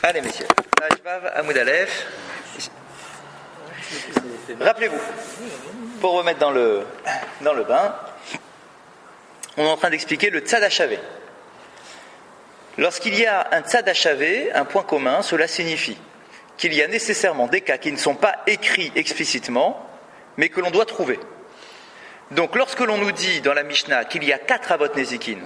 Allez, messieurs. Ashvav, Hamoud Aleph. Rappelez-vous, pour remettre dans le bain, on est en train d'expliquer le tzad hachavé. Lorsqu'il y a un tzad hachavé, un point commun, cela signifie qu'il y a nécessairement des cas qui ne sont pas écrits explicitement, mais que l'on doit trouver. Donc, lorsque l'on nous dit dans la Mishnah qu'il y a 4 avot nezikin,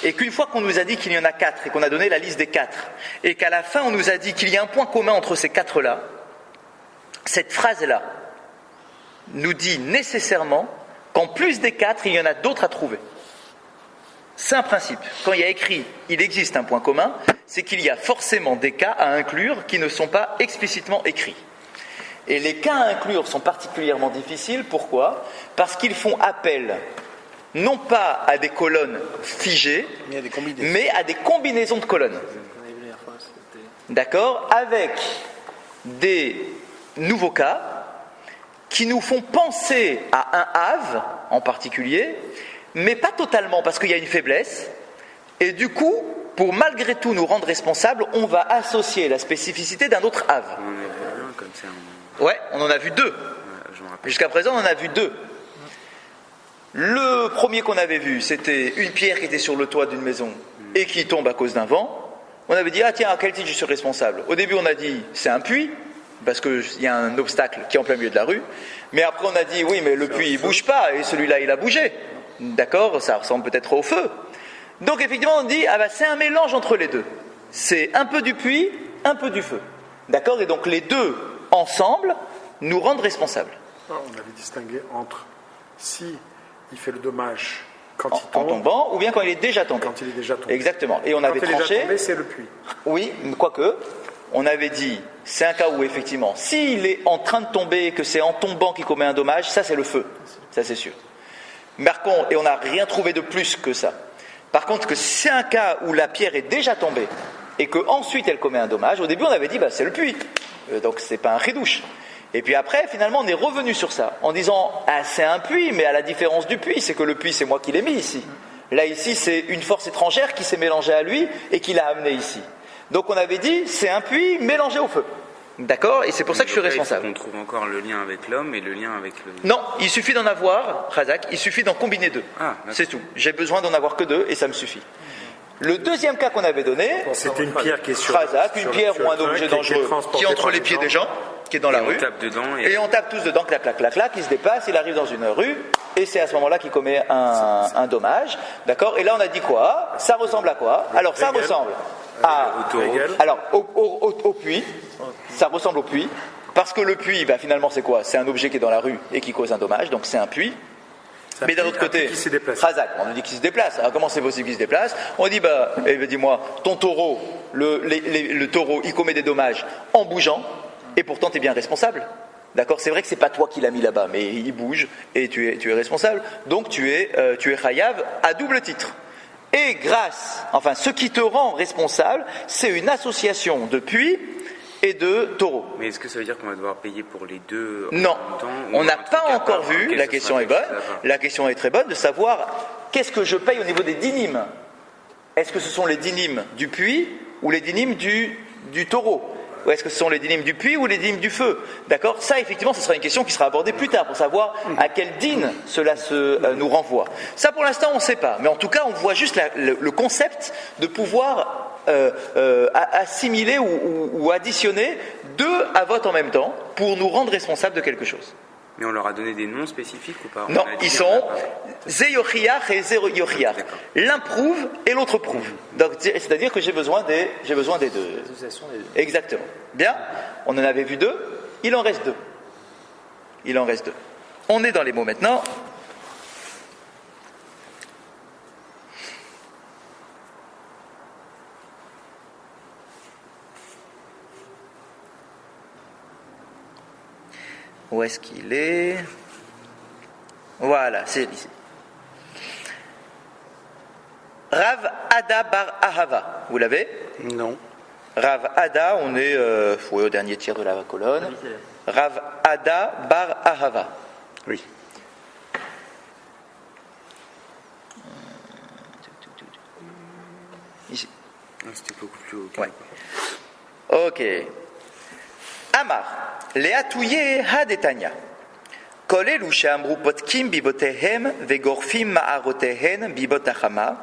et qu'une fois qu'on nous a dit qu'il y en a 4, et qu'on a donné la liste des 4, et qu'à la fin on nous a dit qu'il y a un point commun entre ces 4-là, cette phrase-là nous dit nécessairement qu'en plus des 4, il y en a d'autres à trouver. C'est un principe. Quand il y a écrit « il existe un point commun », c'est qu'il y a forcément des cas à inclure qui ne sont pas explicitement écrits. Et les cas à inclure sont particulièrement difficiles. Pourquoi ? Parce qu'ils font appel non pas à des colonnes figées, mais à des combinaisons de colonnes. D'accord ? Avec des nouveaux cas qui nous font penser à un have en particulier, mais pas totalement, parce qu'il y a une faiblesse. Et du coup, pour malgré tout nous rendre responsables, on va associer la spécificité d'un autre have. On en a vu un comme ça. Ouais, on en a vu 2. Jusqu'à présent, on en a vu 2. Le premier qu'on avait vu, c'était une pierre qui était sur le toit d'une maison et qui tombe à cause d'un vent. On avait dit, ah tiens, à quel titre je suis responsable ? Au début, on a dit, c'est un puits, parce qu'il y a un obstacle qui est en plein milieu de la rue. Mais après, on a dit, oui, mais le puits, il ne bouge pas, et celui-là, il a bougé. D'accord ? Ça ressemble peut-être au feu. Donc, effectivement, on dit, ah ben, c'est un mélange entre les deux. C'est un peu du puits, un peu du feu. D'accord ? Et donc, les deux, ensemble, nous rendent responsables. On avait distingué entre si il fait le dommage quand il tombe, en tombant, ou bien quand il est déjà tombé. Quand il est déjà tombé. Exactement. Et on quand avait il est tranché. Déjà tombé, c'est le puits. Oui, quoique, on avait dit, c'est un cas où effectivement, s'il est en train de tomber, que c'est en tombant qu'il commet un dommage, ça c'est le feu. Ça c'est sûr. Par contre, et on n'a rien trouvé de plus que ça. Par contre, que c'est un cas où la pierre est déjà tombée et qu'ensuite elle commet un dommage, au début on avait dit, bah, c'est le puits. Donc c'est pas un chidouche. Et puis après, finalement, on est revenu sur ça, en disant, ah, c'est un puits, mais à la différence du puits, c'est que le puits, c'est moi qui l'ai mis ici. Là, ici, c'est une force étrangère qui s'est mélangée à lui et qui l'a amené ici. Donc on avait dit, c'est un puits mélangé au feu. D'accord ? Et c'est pour ça que je suis responsable. On trouve encore le lien avec l'homme et le lien avec le... Non, il suffit d'en avoir, Razak, il suffit d'en combiner 2. Ah, c'est tout. J'ai besoin d'en avoir que 2 et ça me suffit. Le deuxième cas qu'on avait donné, c'était une pierre qui est sur Razak, une pierre ou un objet dangereux qui est entre les pieds des gens, qui est dans la rue. On tape dedans et on tape tous dedans, clac, clac, clac, clac, il se dépasse, il arrive dans une rue, et c'est à ce moment-là qu'il commet un dommage. D'accord ? Et là, on a dit quoi ? Ça ressemble à quoi ? Alors, ça ressemble au puits. Ça ressemble au puits. Parce que le puits, ben, finalement, c'est quoi ? C'est un objet qui est dans la rue et qui cause un dommage, donc c'est un puits. Mais d'un autre côté, Razak, on nous dit qu'il se déplace. Alors comment c'est possible qu'il se déplace ? On dit, dis-moi, ton taureau, le taureau, il commet des dommages en bougeant, et pourtant tu es bien responsable. D'accord ? C'est vrai que c'est pas toi qui l'as mis là-bas, mais il bouge, et tu es responsable. Donc tu es chayav à double titre. Et ce qui te rend responsable, c'est une association de puits et de taureaux. Mais est-ce que ça veut dire qu'on va devoir payer pour les deux en Non, même temps, on n'a pas encore vu, la question est bonne, la question est très bonne, de savoir qu'est-ce que je paye au niveau des dynimes. Est-ce que ce sont les dynimes du puits ou les dynimes du taureau ? Ou est-ce que ce sont les dynimes du puits ou les dynimes du feu ? D'accord ? Ça, effectivement, ce sera une question qui sera abordée plus tard pour savoir à quel dîne cela nous renvoie. Ça, pour l'instant, on ne sait pas. Mais en tout cas, on voit juste le concept de pouvoir assimiler ou additionner 2 avotes en même temps pour nous rendre responsables de quelque chose. Mais on leur a donné des noms spécifiques ou pas ? Non, ils sont Zeyochiach et Zeyochiach. L'un prouve et l'autre prouve. Donc, c'est-à-dire que j'ai besoin des 2. Exactement. Bien, on en avait vu 2, il en reste 2. On est dans les mots maintenant. Où est-ce qu'il est ? Voilà, c'est ici. Rav Ada bar Ahava, vous l'avez ? Non. Rav Ada, on est au dernier tiers de la colonne. Rav Ada bar Ahava. Oui. Ici. C'était beaucoup plus haut. Ouais. Ok. Amar, leatouye hadetania. Kol elu she'amru potkim bibotehem vegorfim ma'arotehen bibot hachama,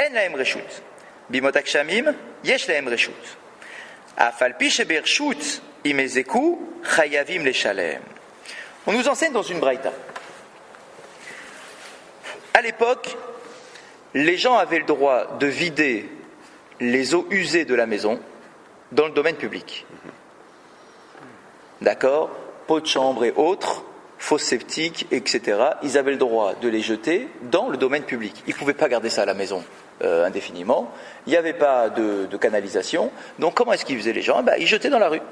en lahem reshut. Bimot hakshamim, yesh lahem reshut. Afal pi shebershut imezeku, chayavim leshalem. On nous enseigne dans une braïta. À l'époque, les gens avaient le droit de vider les eaux usées de la maison dans le domaine public. D'accord ? Pots de chambre et autres, fosses septiques, etc. Ils avaient le droit de les jeter dans le domaine public. Ils ne pouvaient pas garder ça à la maison indéfiniment. Il n'y avait pas de canalisation. Donc comment est-ce qu'ils faisaient les gens ? Ils jetaient dans la rue.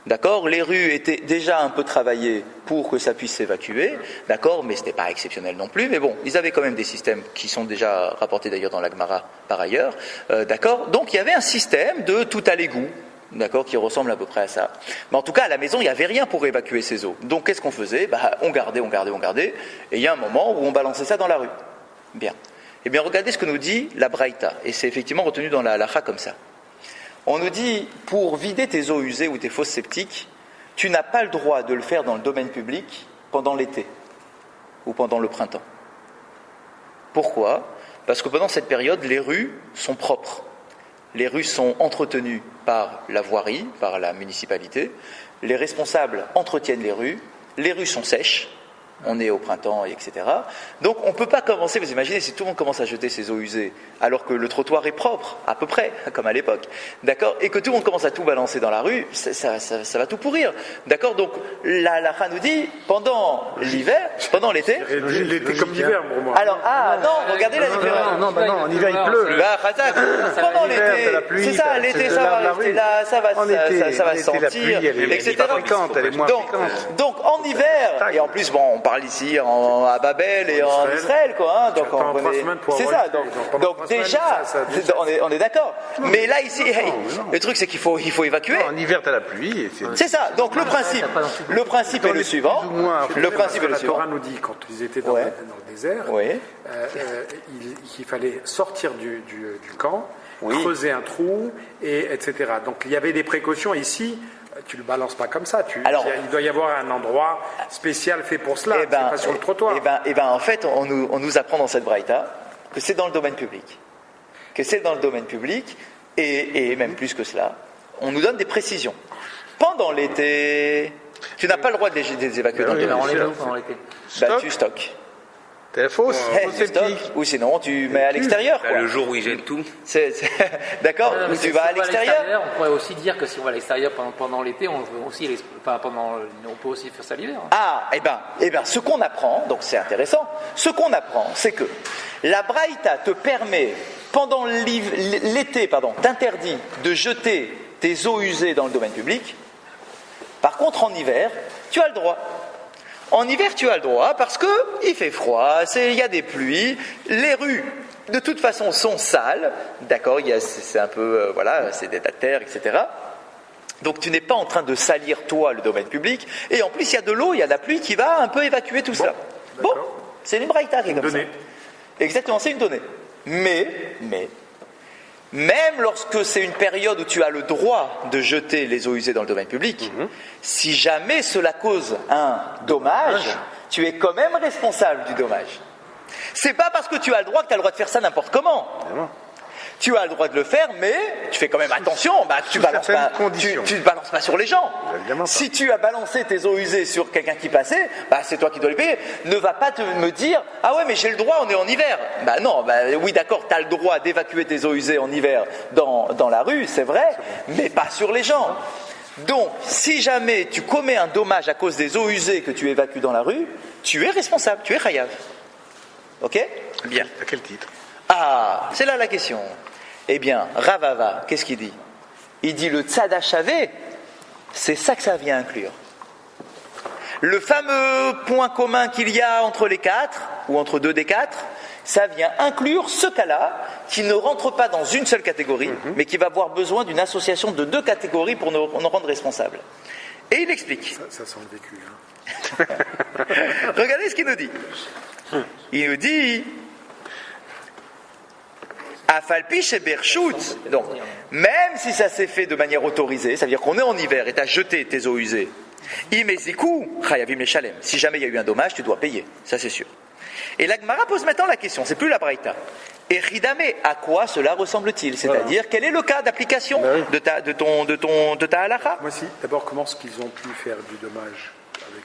D'accord ? Les rues étaient déjà un peu travaillées pour que ça puisse s'évacuer, d'accord ? Mais ce n'était pas exceptionnel non plus. Mais bon, ils avaient quand même des systèmes qui sont déjà rapportés d'ailleurs dans la Gemara par ailleurs, d'accord ? Donc il y avait un système de tout à l'égout, d'accord, qui ressemble à peu près à ça. Mais en tout cas, à la maison, il n'y avait rien pour évacuer ces eaux. Donc qu'est-ce qu'on faisait ? On gardait, et il y a un moment où on balançait ça dans la rue. Bien. Eh bien, regardez ce que nous dit la Braïta, et c'est effectivement retenu dans la halakha comme ça. On nous dit, pour vider tes eaux usées ou tes fosses septiques, tu n'as pas le droit de le faire dans le domaine public pendant l'été ou pendant le printemps. Pourquoi ? Parce que pendant cette période, les rues sont propres. Les rues sont entretenues par la voirie, par la municipalité. Les responsables entretiennent les rues sont sèches. On est au printemps, etc. Donc on ne peut pas commencer, vous imaginez, si tout le monde commence à jeter ses eaux usées, alors que le trottoir est propre, à peu près, comme à l'époque, d'accord, et que tout le monde commence à tout balancer dans la rue, ça va tout pourrir, d'accord. Donc la halakha nous dit, pendant l'hiver, pendant l'été... L'été comme l'hiver, pour moi. Alors, regardez la différence. Non, en hiver il pleut. Pendant l'été, c'est ça, l'été ça va rester là, ça va sentir, etc. Elle est moins fréquente. Donc en hiver, et en plus, bon, on parle ici à Babel et en Israël, quoi. Hein, donc on connaît. C'est ça. Donc déjà, on est d'accord. Mais là ici, le truc c'est qu'il faut évacuer. En hiver t'as la pluie. C'est ça. Donc le principe est le suivant. Le principe est le suivant. La Torah nous dit quand ils étaient dans le désert, qu'il fallait sortir du camp, creuser un trou, etc. Donc il y avait des précautions ici. Tu le balances pas comme ça. Il doit y avoir un endroit spécial fait pour cela. C'est pas sur le trottoir. En fait, on nous apprend dans cette braïta que c'est dans le domaine public. Et même plus que cela, on nous donne des précisions. Pendant l'été, tu n'as pas le droit de les évacuer dans le domaine public. Tu stockes. T'es la fausse, ou sinon tu mets à l'extérieur. Le jour où ils jettent tout. D'accord. Ou tu vas à l'extérieur. On pourrait aussi dire que si on va à l'extérieur pendant l'été, on peut aussi faire ça l'hiver. Ce qu'on apprend, donc c'est intéressant. Ce qu'on apprend, c'est que la braïta te permet pendant l'été, t'interdit de jeter tes eaux usées dans le domaine public. Par contre, en hiver, tu as le droit. En hiver, tu as le droit parce que il fait froid, il y a des pluies, les rues, de toute façon, sont sales, d'accord, c'est un peu, c'est des tas de terre, etc. Donc tu n'es pas en train de salir, toi, le domaine public, et en plus, il y a de l'eau, il y a de la pluie qui va un peu évacuer tout ça. Bon, c'est une braïta qui est comme ça. Exactement, c'est une donnée. Mais, même lorsque c'est une période où tu as le droit de jeter les eaux usées dans le domaine public, si jamais cela cause un dommage, tu es quand même responsable du dommage. C'est pas parce que tu as le droit que tu as le droit de faire ça n'importe comment. Tu as le droit de le faire, mais tu fais quand même attention. Tu ne balances pas sur les gens. Si tu as balancé tes eaux usées sur quelqu'un qui passait, c'est toi qui dois les payer. Ne va pas me dire « Ah ouais, mais j'ai le droit, on est en hiver. » Non, oui d'accord, tu as le droit d'évacuer tes eaux usées en hiver dans la rue, c'est vrai, mais pas sur les gens. Donc, si jamais tu commets un dommage à cause des eaux usées que tu évacues dans la rue, tu es responsable, tu es chayav. Ok ? Bien. À quel titre ? C'est là la question. Eh bien, Ravava, qu'est-ce qu'il dit ? Il dit le tzada shavé, c'est ça que ça vient inclure. Le fameux point commun qu'il y a entre les quatre, ou entre deux des quatre, ça vient inclure ce cas-là, qui ne rentre pas dans une seule catégorie, mais qui va avoir besoin d'une association de deux catégories pour nous rendre responsables. Et il explique. Ça sent le vécu. Regardez ce qu'il nous dit. Il nous dit... Afalpi chez Berchout. Donc, même si ça s'est fait de manière autorisée, ça veut dire qu'on est en hiver et tu as jeté tes eaux usées, Imeziku, Chayavim les Shalem. Si jamais il y a eu un dommage, tu dois payer. Ça, c'est sûr. Et la Gemara pose maintenant la question, c'est plus la Braïta. Et Ridame, à quoi cela ressemble-t-il? C'est-à-dire, quel est le cas d'application de ta halakha? Moi, si. D'abord, comment est-ce qu'ils ont pu faire du dommage avec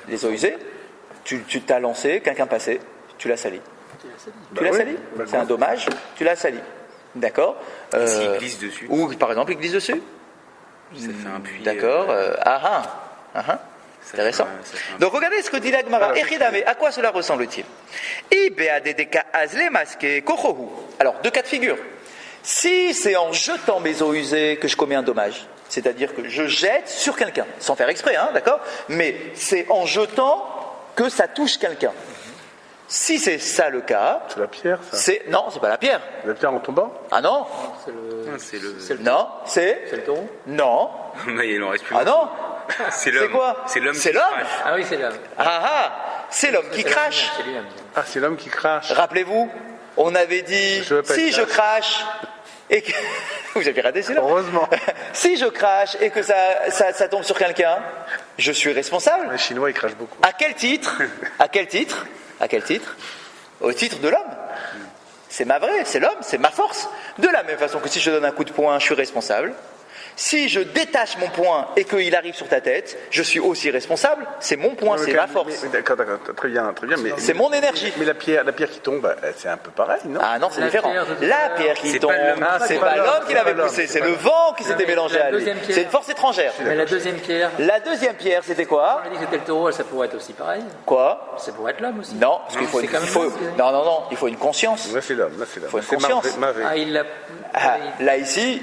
les eaux usées? Tu t'as lancé, quelqu'un passait, tu l'as sali. Tu l'as sali. C'est un dommage, tu l'as sali. D'accord. S'il glisse dessus. Ou par exemple, il glisse dessus. Ça fait un puits. D'accord. Intéressant. Donc regardez ce que dit la Gemara. À quoi cela ressemble-t-il? Alors, deux cas de figure. Si c'est en jetant mes eaux usées que je commets un dommage, c'est-à-dire que je jette sur quelqu'un, sans faire exprès, d'accord? Mais c'est en jetant que ça touche quelqu'un. Si c'est ça le cas, c'est la pierre, ça. Non, c'est pas la pierre. La pierre en tombant? Ah non. C'est le taureau. Non. Mais il en reste plus. Ah non. C'est l'homme. C'est quoi? C'est l'homme. C'est l'homme. Ah oui, c'est l'homme. C'est l'homme qui crache. C'est lui-même. Ah, c'est l'homme qui crache. Rappelez-vous, on avait dit si je crache et que vous avez raté celui-là. Heureusement. Si je crache et que ça tombe sur quelqu'un, je suis responsable. Les Chinois, ils crachent beaucoup. À quel titre? Au titre de l'homme. C'est c'est l'homme, c'est ma force. De la même façon que si je donne un coup de poing, je suis responsable. Si je détache mon poing et qu'il arrive sur ta tête, je suis aussi responsable. C'est mon poing, c'est ma force. D'accord, très bien. Mais, c'est mon énergie. Mais la pierre qui tombe, c'est un peu pareil, non? Ah non, c'est différent. La pierre qui tombe, c'est pas l'homme qui l'avait poussé, c'est le vent qui s'était mélangé à lui. C'est une force étrangère. Mais la deuxième pierre. La deuxième pierre, c'était quoi? On a dit que c'était le taureau, ça pourrait être aussi pareil. Quoi? Ça pourrait être l'homme aussi. Non, parce qu'il faut il faut une conscience. Là, c'est l'homme. Il faut une conscience. Là ici,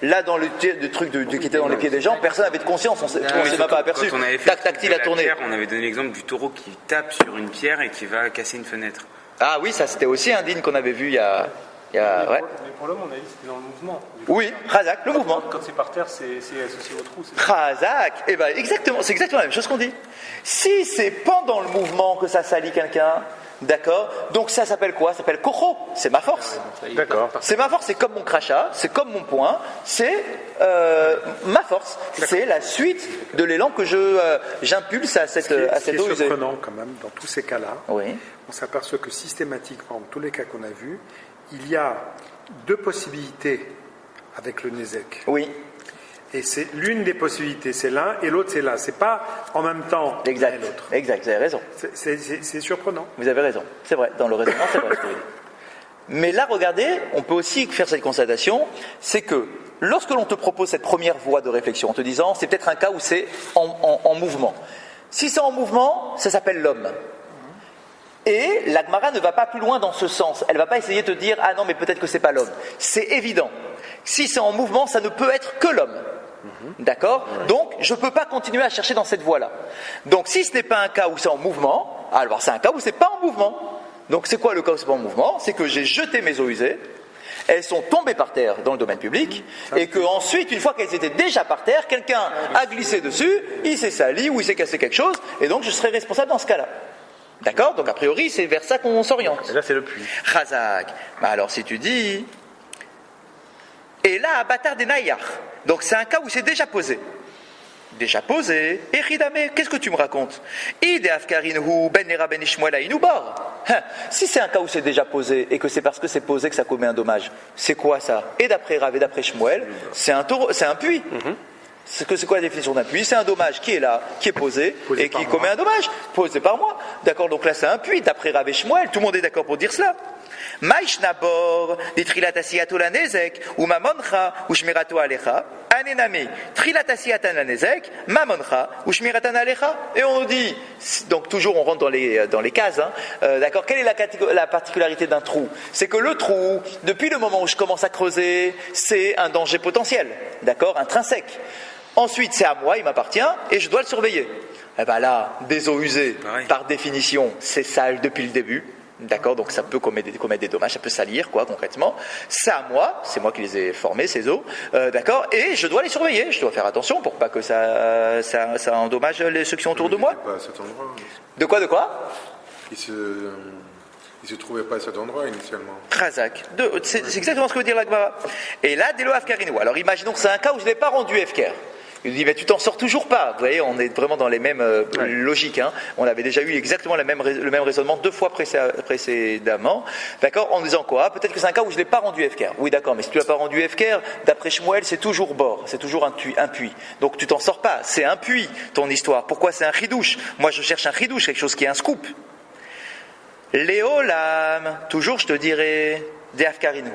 là, dans le truc qui était dans les pieds des gens, personne n'avait de conscience, on ne s'est même pas aperçu. Quand on avait fait Tactile à tourner. On avait donné l'exemple du taureau qui tape sur une pierre et qui va casser une fenêtre. Ah oui, ça c'était aussi un digne qu'on avait vu il y a mais pour l'homme, on a dit que c'était dans le mouvement. Oui, Razak, le mouvement. Quand c'est par terre, c'est associé au trou. Razak, exactement, c'est exactement la même chose qu'on dit. Si c'est pendant le mouvement que ça salit quelqu'un, d'accord, donc ça s'appelle quoi? Ça s'appelle kocho, c'est ma force. D'accord. C'est ma force, c'est comme mon crachat, c'est comme mon poing, c'est ma force. C'est la suite de l'élan que j'impulse à cette eau usée. Ce qui est surprenant quand même, dans tous ces cas-là, oui. On s'aperçoit que systématiquement, dans tous les cas qu'on a vus, il y a deux possibilités avec le Nézek. Oui. Et c'est l'une des possibilités, c'est l'un, et l'autre c'est l'un. C'est pas en même temps l'un et l'autre. Exact, vous avez raison. C'est surprenant. Vous avez raison, c'est vrai, dans le raisonnement, c'est vrai ce que vous dites. Mais là, regardez, on peut aussi faire cette constatation, c'est que lorsque l'on te propose cette première voie de réflexion, en te disant, c'est peut-être un cas où c'est en mouvement. Si c'est en mouvement, ça s'appelle l'homme. Et la Gemara ne va pas plus loin dans ce sens. Elle ne va pas essayer de te dire, ah non, mais peut-être que c'est pas l'homme. C'est évident. Si c'est en mouvement, ça ne peut être que l'homme. D'accord? Donc, je ne peux pas continuer à chercher dans cette voie-là. Donc, si ce n'est pas un cas où c'est en mouvement, alors c'est un cas où c'est pas en mouvement. Donc, c'est quoi le cas où c'est pas en mouvement? C'est que j'ai jeté mes eaux usées, elles sont tombées par terre dans le domaine public, et qu'ensuite, une fois qu'elles étaient déjà par terre, quelqu'un a glissé dessus, il s'est sali ou il s'est cassé quelque chose, et donc je serai responsable dans ce cas-là. D'accord? Donc, a priori, c'est vers ça qu'on s'oriente. Et là, c'est le puits. Chazak. Alors, si tu dis... Et là, Abatar des Nayar. Donc, c'est un cas où c'est déjà posé. Déjà posé. Et Ridame, qu'est-ce que tu me racontes? Si c'est un cas où c'est déjà posé, et que c'est parce que c'est posé que ça commet un dommage, c'est quoi ça? Et d'après Rav et d'après Shmuel, c'est un puits. C'est quoi la définition d'un puits? C'est un dommage qui est là, qui est posé et qui commet un dommage. Posé par moi. D'accord, donc là c'est un puits, d'après Rav et Shmuel, tout le monde est d'accord pour dire cela. Maïshnabor, des trilatasiato la nezek, ou mamoncha, ou shmirato alecha, anename, trilatasiata la nezek, mamoncha, ou shmiratan alecha. Et on nous dit, donc toujours on rentre dans les cases, d'accord, quelle est la particularité d'un trou? C'est que le trou, depuis le moment où je commence à creuser, c'est un danger potentiel, d'accord, intrinsèque. Ensuite, c'est à moi, il m'appartient, et je dois le surveiller. Et bien là, des eaux usées, par définition, c'est sale depuis le début. D'accord, donc ça peut commettre des dommages, ça peut salir, quoi, concrètement. C'est à moi, c'est moi qui les ai formés, ces eaux, d'accord, et je dois les surveiller, je dois faire attention pour pas que ça endommage ceux qui sont autour de moi. Pas à cet endroit. De quoi Ils Il ne se trouvait pas à cet endroit initialement. Khazak. C'est exactement ce que veut dire la Gemara. Et là, Delo Afkarinu. Alors imaginons que c'est un cas où je ne l'ai pas rendu Efker. Il dit, mais tu t'en sors toujours pas. Vous voyez, on est vraiment dans les mêmes logiques. Hein. On avait déjà eu exactement le même raisonnement 2 fois précédemment. D'accord. En disant quoi? Peut-être que c'est un cas où je ne l'ai pas rendu Efker. Oui, d'accord, mais si tu ne l'as pas rendu Efker, d'après Shmuel, c'est toujours bord. C'est toujours un puits. Donc tu t'en sors pas. C'est un puits, ton histoire. Pourquoi c'est un chidouche? Moi, je cherche un chidouche, quelque chose qui est un scoop. Léolam, toujours je te dirais, des Afkarinu,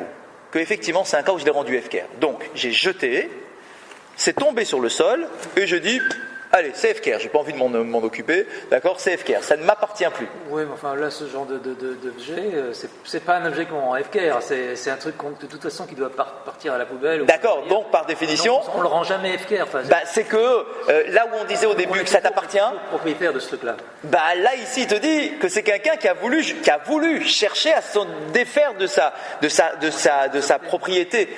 que effectivement c'est un cas où je l'ai rendu Efker. Donc j'ai jeté, c'est tombé sur le sol, et je dis, allez, c'est Efker, j'ai pas envie de m'en occuper, d'accord, c'est Efker, ça ne m'appartient plus. Oui, mais enfin là, ce genre d'objet, c'est pas un objet qu'on rend Efker, c'est un truc de toute façon qui doit partir à la poubelle. D'accord, donc par définition. Donc, on le rend jamais Efker. Enfin, c'est que là où on disait au début que ça t'appartient. Propriétaire de ce truc-là. Là ici il te dit que c'est quelqu'un qui a voulu chercher à se défaire de sa propriété.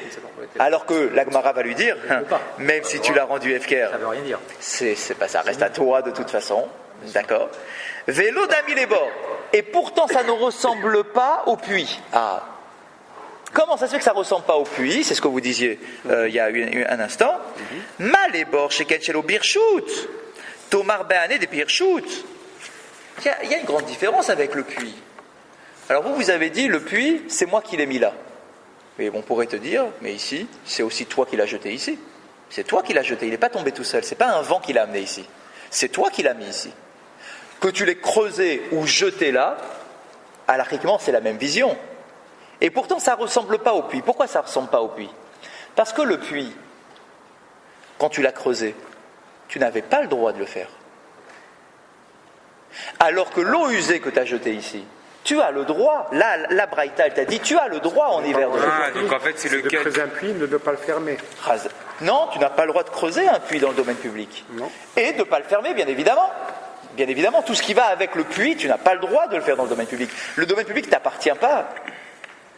Alors que la Gemara va lui dire, même si tu l'as rendu Efker, ça veut rien dire. C'est pas ça, reste à toi de toute façon, d'accord. Vélo d'ami les bords. Et pourtant ça ne ressemble pas au puits. Ah. Comment ça se fait que ça ne ressemble pas au puits? C'est ce que vous disiez il y a un instant. Mal les bords chez Ketchelo Birchut. Tomar Béané des Birchut. Il y a une grande différence avec le puits. Alors vous avez dit, le puits, c'est moi qui l'ai mis là. Et on pourrait te dire, mais ici, c'est aussi toi qui l'as jeté ici. C'est toi qui l'as jeté, il n'est pas tombé tout seul. C'est pas un vent qui l'a amené ici. C'est toi qui l'as mis ici. Que tu l'aies creusé ou jeté là, anarchiquement, c'est la même vision. Et pourtant, ça ne ressemble pas au puits. Pourquoi ça ne ressemble pas au puits? Parce que le puits, quand tu l'as creusé, tu n'avais pas le droit de le faire. Alors que l'eau usée que tu as jetée ici, tu as le droit, la Braïta, elle t'a dit, tu as le droit en hiver de le donc en fait, c'est le cas. De creuser un puits, de ne pas le fermer. Non, tu n'as pas le droit de creuser un puits dans le domaine public. Non. Et de ne pas le fermer, bien évidemment. Bien évidemment, tout ce qui va avec le puits, tu n'as pas le droit de le faire dans le domaine public. Le domaine public ne t'appartient pas.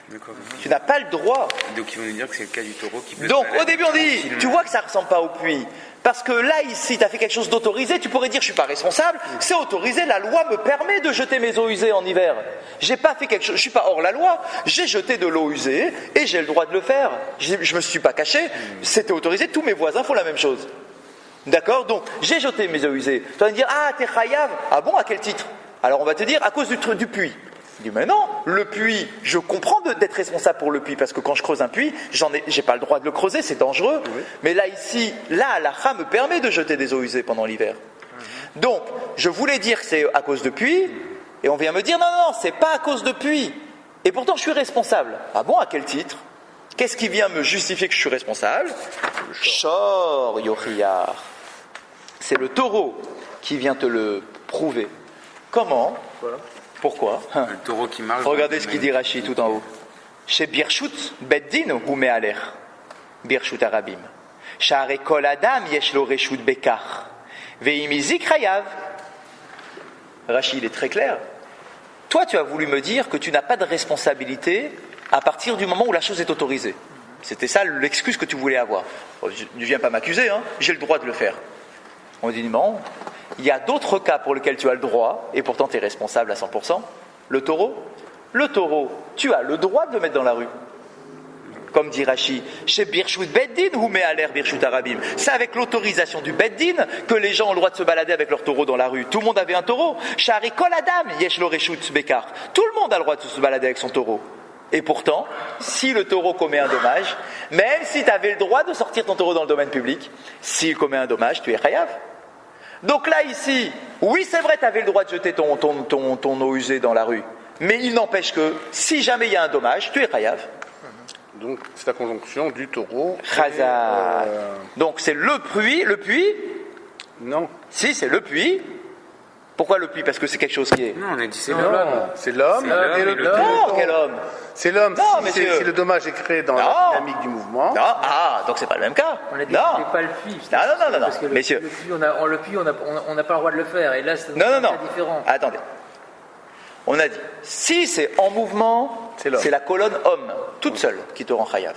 D'accord. Tu n'as pas le droit. Donc ils vont nous dire que c'est le cas du taureau qui peut. Donc au début on dit, tu vois que ça ne ressemble pas au puits. Parce que là, ici, tu as fait quelque chose d'autorisé, tu pourrais dire je ne suis pas responsable, c'est autorisé, la loi me permet de jeter mes eaux usées en hiver. J'ai pas fait quelque chose, je ne suis pas hors la loi, j'ai jeté de l'eau usée et j'ai le droit de le faire. Je ne me suis pas caché, c'était autorisé, tous mes voisins font la même chose. D'accord? Donc, j'ai jeté mes eaux usées. Tu vas me dire, ah, t'es chayav. Ah bon, à quel titre? Alors on va te dire, à cause du puits. Je dis, mais non, le puits, je comprends d'être responsable pour le puits, parce que quand je creuse un puits, j'ai pas le droit de le creuser, c'est dangereux. Oui. Mais là, ici, la Kha me permet de jeter des eaux usées pendant l'hiver. Donc, je voulais dire que c'est à cause de puits, et on vient me dire, non, c'est pas à cause de puits. Et pourtant, je suis responsable. Ah bon, à quel titre? Qu'est-ce qui vient me justifier que je suis responsable? Shor Yochiyar. C'est le taureau qui vient te le prouver. Comment? Pourquoi? Le taureau qui marche. Regardez ce qu'il dit Rashi tout en haut. Chez Birchut Beddin ou Me'aler. Birchut Arabim. Sha'are kol adam yesh lo reshut bekar. Ve'imizik hayav. Rashi, il est très clair. Toi, tu as voulu me dire que tu n'as pas de responsabilité à partir du moment où la chose est autorisée. C'était ça l'excuse que tu voulais avoir. Ne viens pas m'accuser, hein. J'ai le droit de le faire. On dit non. Il y a d'autres cas pour lesquels tu as le droit, et pourtant tu es responsable à 100%. Le taureau, tu as le droit de le mettre dans la rue. Comme dit Rashi, chez Birchut Beddin ou Me'aler Birchut Arabim. C'est avec l'autorisation du Beddin que les gens ont le droit de se balader avec leur taureau dans la rue. Tout le monde avait un taureau. Shari Kol Adam Yesh Lo Reshut Bekar. Tout le monde a le droit de se balader avec son taureau. Et pourtant, si le taureau commet un dommage, même si tu avais le droit de sortir ton taureau dans le domaine public, s'il commet un dommage, tu es chayav. Donc là, ici, oui, c'est vrai, tu avais le droit de jeter ton eau usée dans la rue. Mais il n'empêche que, si jamais il y a un dommage, tu es chayav. Donc, c'est la conjonction du taureau. Chazal. Donc, c'est le puits. Non. Si, c'est le puits. Pourquoi le puits? Parce que c'est quelque chose qui est... Non, on a dit c'est l'homme. C'est l'homme et le taureau. Non, quel homme? C'est l'homme si le dommage est créé dans la dynamique du mouvement. Non, donc c'est pas le même cas. On a dit que c'était pas le puits. Non, parce que messieurs. Le puits, on n'a pas le droit de le faire. Et là, c'est différent. Attendez. On a dit, si c'est en mouvement, c'est la colonne homme, toute seule, qui te rend chayav.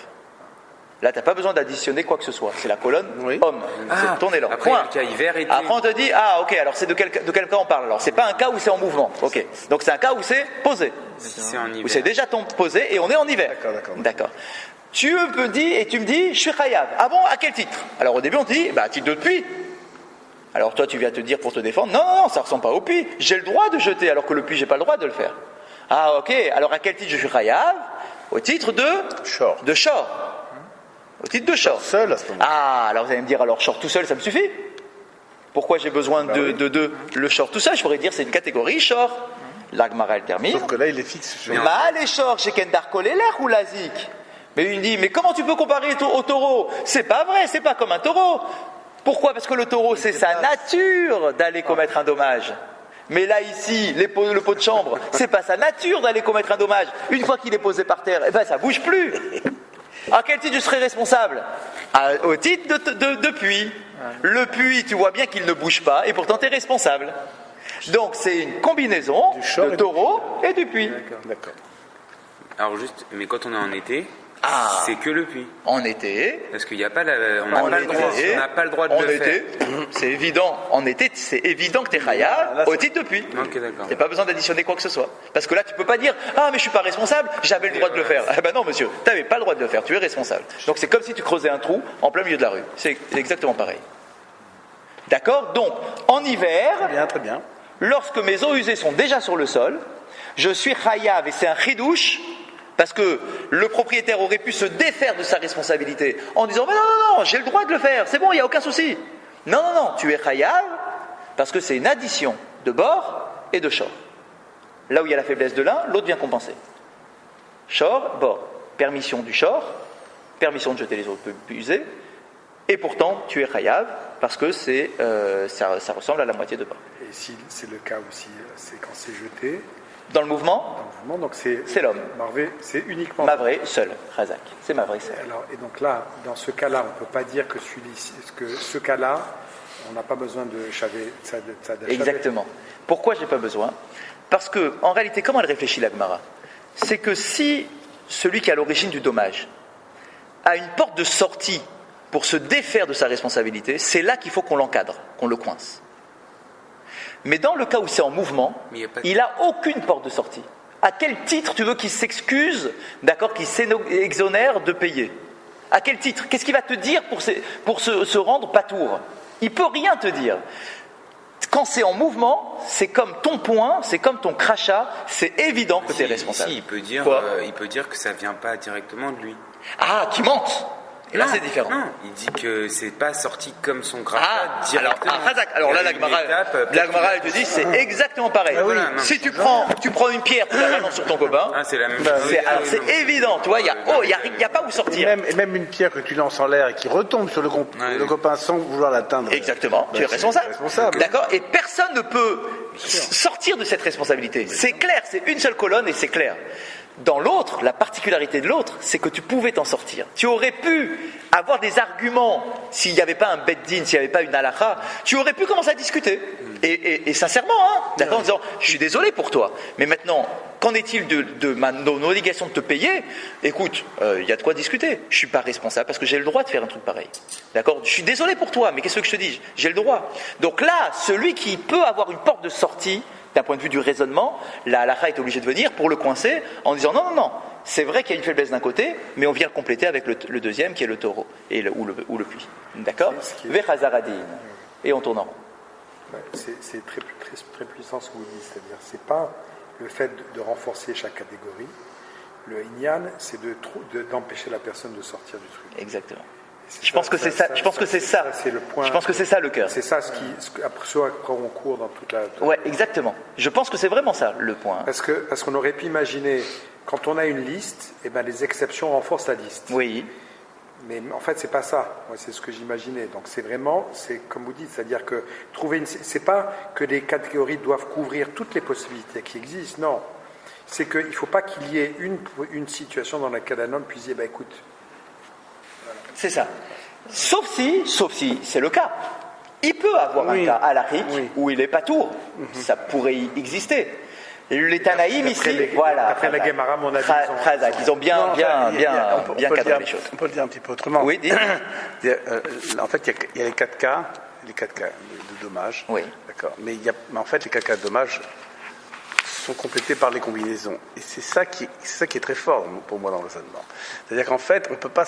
Là, tu n'as pas besoin d'additionner quoi que ce soit. C'est la colonne homme. C'est ton élan. Après, Point. le cas hiver été. Après, on te dit, ok, alors c'est de quel cas on parle? Alors, c'est pas un cas où c'est en mouvement. Ok. Donc, c'est un cas où c'est posé. Si c'est en hiver. Où c'est déjà posé et on est en hiver. D'accord. Tu me dis, je suis chayav. Ah bon, à quel titre? Alors, au début, on te dit, à titre de puits. Alors, toi, tu viens te dire pour te défendre, non, ça ressemble pas au puits. J'ai le droit de jeter, alors que le puits, j'ai pas le droit de le faire. Ah, ok. Alors, à quel titre je suis chayav? Au titre de shor. Au titre de shor. Seul à ce moment-là. Ah, alors vous allez me dire, alors shor tout seul, ça me suffit? Pourquoi j'ai besoin de le shor tout seul? Je pourrais dire, c'est une catégorie shor. La Gemara, elle termine. Sauf que là, il est fixe sur. Les shor, chez Kendar Koleler ou Lazik. Mais il me dit, mais comment tu peux comparer au taureau? C'est pas vrai, c'est pas comme un taureau. Pourquoi? Parce que le taureau, c'est sa nature d'aller commettre un dommage. Mais là, ici, le pot de chambre, c'est pas sa nature d'aller commettre un dommage. Une fois qu'il est posé par terre, ça bouge plus. À quel titre je serai responsable? Au titre de puits. Le puits, tu vois bien qu'il ne bouge pas, et pourtant tu es responsable. Donc c'est une combinaison de taureau et du puits. D'accord. Alors juste, mais quand on est en été, c'est que le puits. En été. Parce qu'il n'y a pas on n'a pas le droit de le faire. C'est évident. En été, c'est évident que tu es chayav au titre de puits. Ok, d'accord. Tu n'as pas besoin d'additionner quoi que ce soit. Parce que là, tu peux pas dire, mais je suis pas responsable, j'avais le droit de le faire. Non, monsieur, tu n'avais pas le droit de le faire, tu es responsable. Donc c'est comme si tu creusais un trou en plein milieu de la rue. C'est exactement pareil. D'accord? Donc, en hiver, très bien. Lorsque mes eaux usées sont déjà sur le sol, je suis chayav, et c'est un chidouche, parce que le propriétaire aurait pu se défaire de sa responsabilité en disant « Mais non, j'ai le droit de le faire, c'est bon, il n'y a aucun souci. » Non, tu es chayav, parce que c'est une addition de bord et de shor. Là où il y a la faiblesse de l'un, l'autre vient compenser. Shor, bord, permission du shor, permission de jeter les eaux usées, et pourtant tu es chayav, parce que ça ressemble à la moitié de bord. Et si c'est le cas aussi, c'est quand c'est jeté. Dans le mouvement, donc c'est l'homme. Marvé, c'est uniquement. Mavré seul, Razak. C'est Mavré seul. Alors, et donc là, dans ce cas-là, on ne peut pas dire que ce cas-là, on n'a pas besoin de chavé. Exactement. Pourquoi je n'ai pas besoin? Parce que, en réalité, comment elle réfléchit la Gemara? C'est que si celui qui est à l'origine du dommage a une porte de sortie pour se défaire de sa responsabilité, c'est là qu'il faut qu'on l'encadre, qu'on le coince. Mais dans le cas où c'est en mouvement, il n'a aucune porte de sortie. À quel titre tu veux qu'il s'excuse, d'accord, qu'il s'exonère de payer? À quel titre? Qu'est-ce qu'il va te dire pour se rendre patour? Il ne peut rien te dire. Quand c'est en mouvement, c'est comme ton poing, c'est comme ton crachat, c'est évident que tu es responsable. Si, il peut dire que ça ne vient pas directement de lui. Ah, tu mentes! Et là, c'est différent. Non, il dit que c'est pas sorti comme son crachat directement. Alors là, la Gemara, elle te dit, c'est exactement pareil. Si tu prends une pierre, tu la balances sur ton copain, c'est la même chose. C'est évident, tu vois, il n'y a pas où sortir. Et même une pierre que tu lances en l'air et qui retombe sur le copain sans vouloir l'atteindre. Exactement, tu es responsable. D'accord? Et personne ne peut sortir de cette responsabilité. C'est clair, c'est une seule colonne et c'est clair. Dans l'autre, la particularité de l'autre, c'est que tu pouvais t'en sortir. Tu aurais pu avoir des arguments, s'il n'y avait pas un beddin, s'il n'y avait pas une halakha, tu aurais pu commencer à discuter. Et sincèrement, d'accord, en disant, je suis désolé pour toi, mais maintenant, qu'en est-il de mon obligation de te payer? Écoute, il y a de quoi discuter. Je ne suis pas responsable parce que j'ai le droit de faire un truc pareil. D'accord? Je suis désolé pour toi, mais qu'est-ce que je te dis? J'ai le droit. Donc là, celui qui peut avoir une porte de sortie, d'un point de vue du raisonnement, la halakha est obligée de venir pour le coincer en disant non, c'est vrai qu'il y a une faiblesse d'un côté, mais on vient le compléter avec le deuxième qui est le taureau ou le puits. D'accord? Vechazaradin. Et on tourne en rond. C'est très, très, très puissant ce que vous dites, c'est-à-dire c'est pas le fait de renforcer chaque catégorie. Le inyan, c'est d'empêcher la personne de sortir du truc. Exactement. Je pense que c'est ça. C'est le point. Je pense que c'est ça le cœur. C'est ça après on court dans toute la. Ouais, exactement. Je pense que c'est vraiment ça le point. Parce qu'on aurait pu imaginer, quand on a une liste, les exceptions renforcent la liste. Oui. Mais en fait, c'est pas ça. Moi, c'est ce que j'imaginais. Donc, c'est comme vous dites, c'est-à-dire que c'est pas que les catégories doivent couvrir toutes les possibilités qui existent. Non, c'est qu'il ne faut pas qu'il y ait une situation dans laquelle un homme puisse dire, écoute. C'est ça. Sauf si c'est le cas. Il peut avoir un cas à l'Afrique où il est pas tour. Ça pourrait y exister. Les Tanaïm ici, voilà. Après la Gemara, mon avis, ils ont bien cadré les choses. On peut le dire un petit peu autrement. Oui, dis. En fait, il y a les 4 cas de dommages. Oui. D'accord. Mais en fait, les 4 cas de dommages sont complétés par les combinaisons. Et c'est ça qui est très fort pour moi dans le raisonnement. C'est-à-dire qu'en fait, on peut pas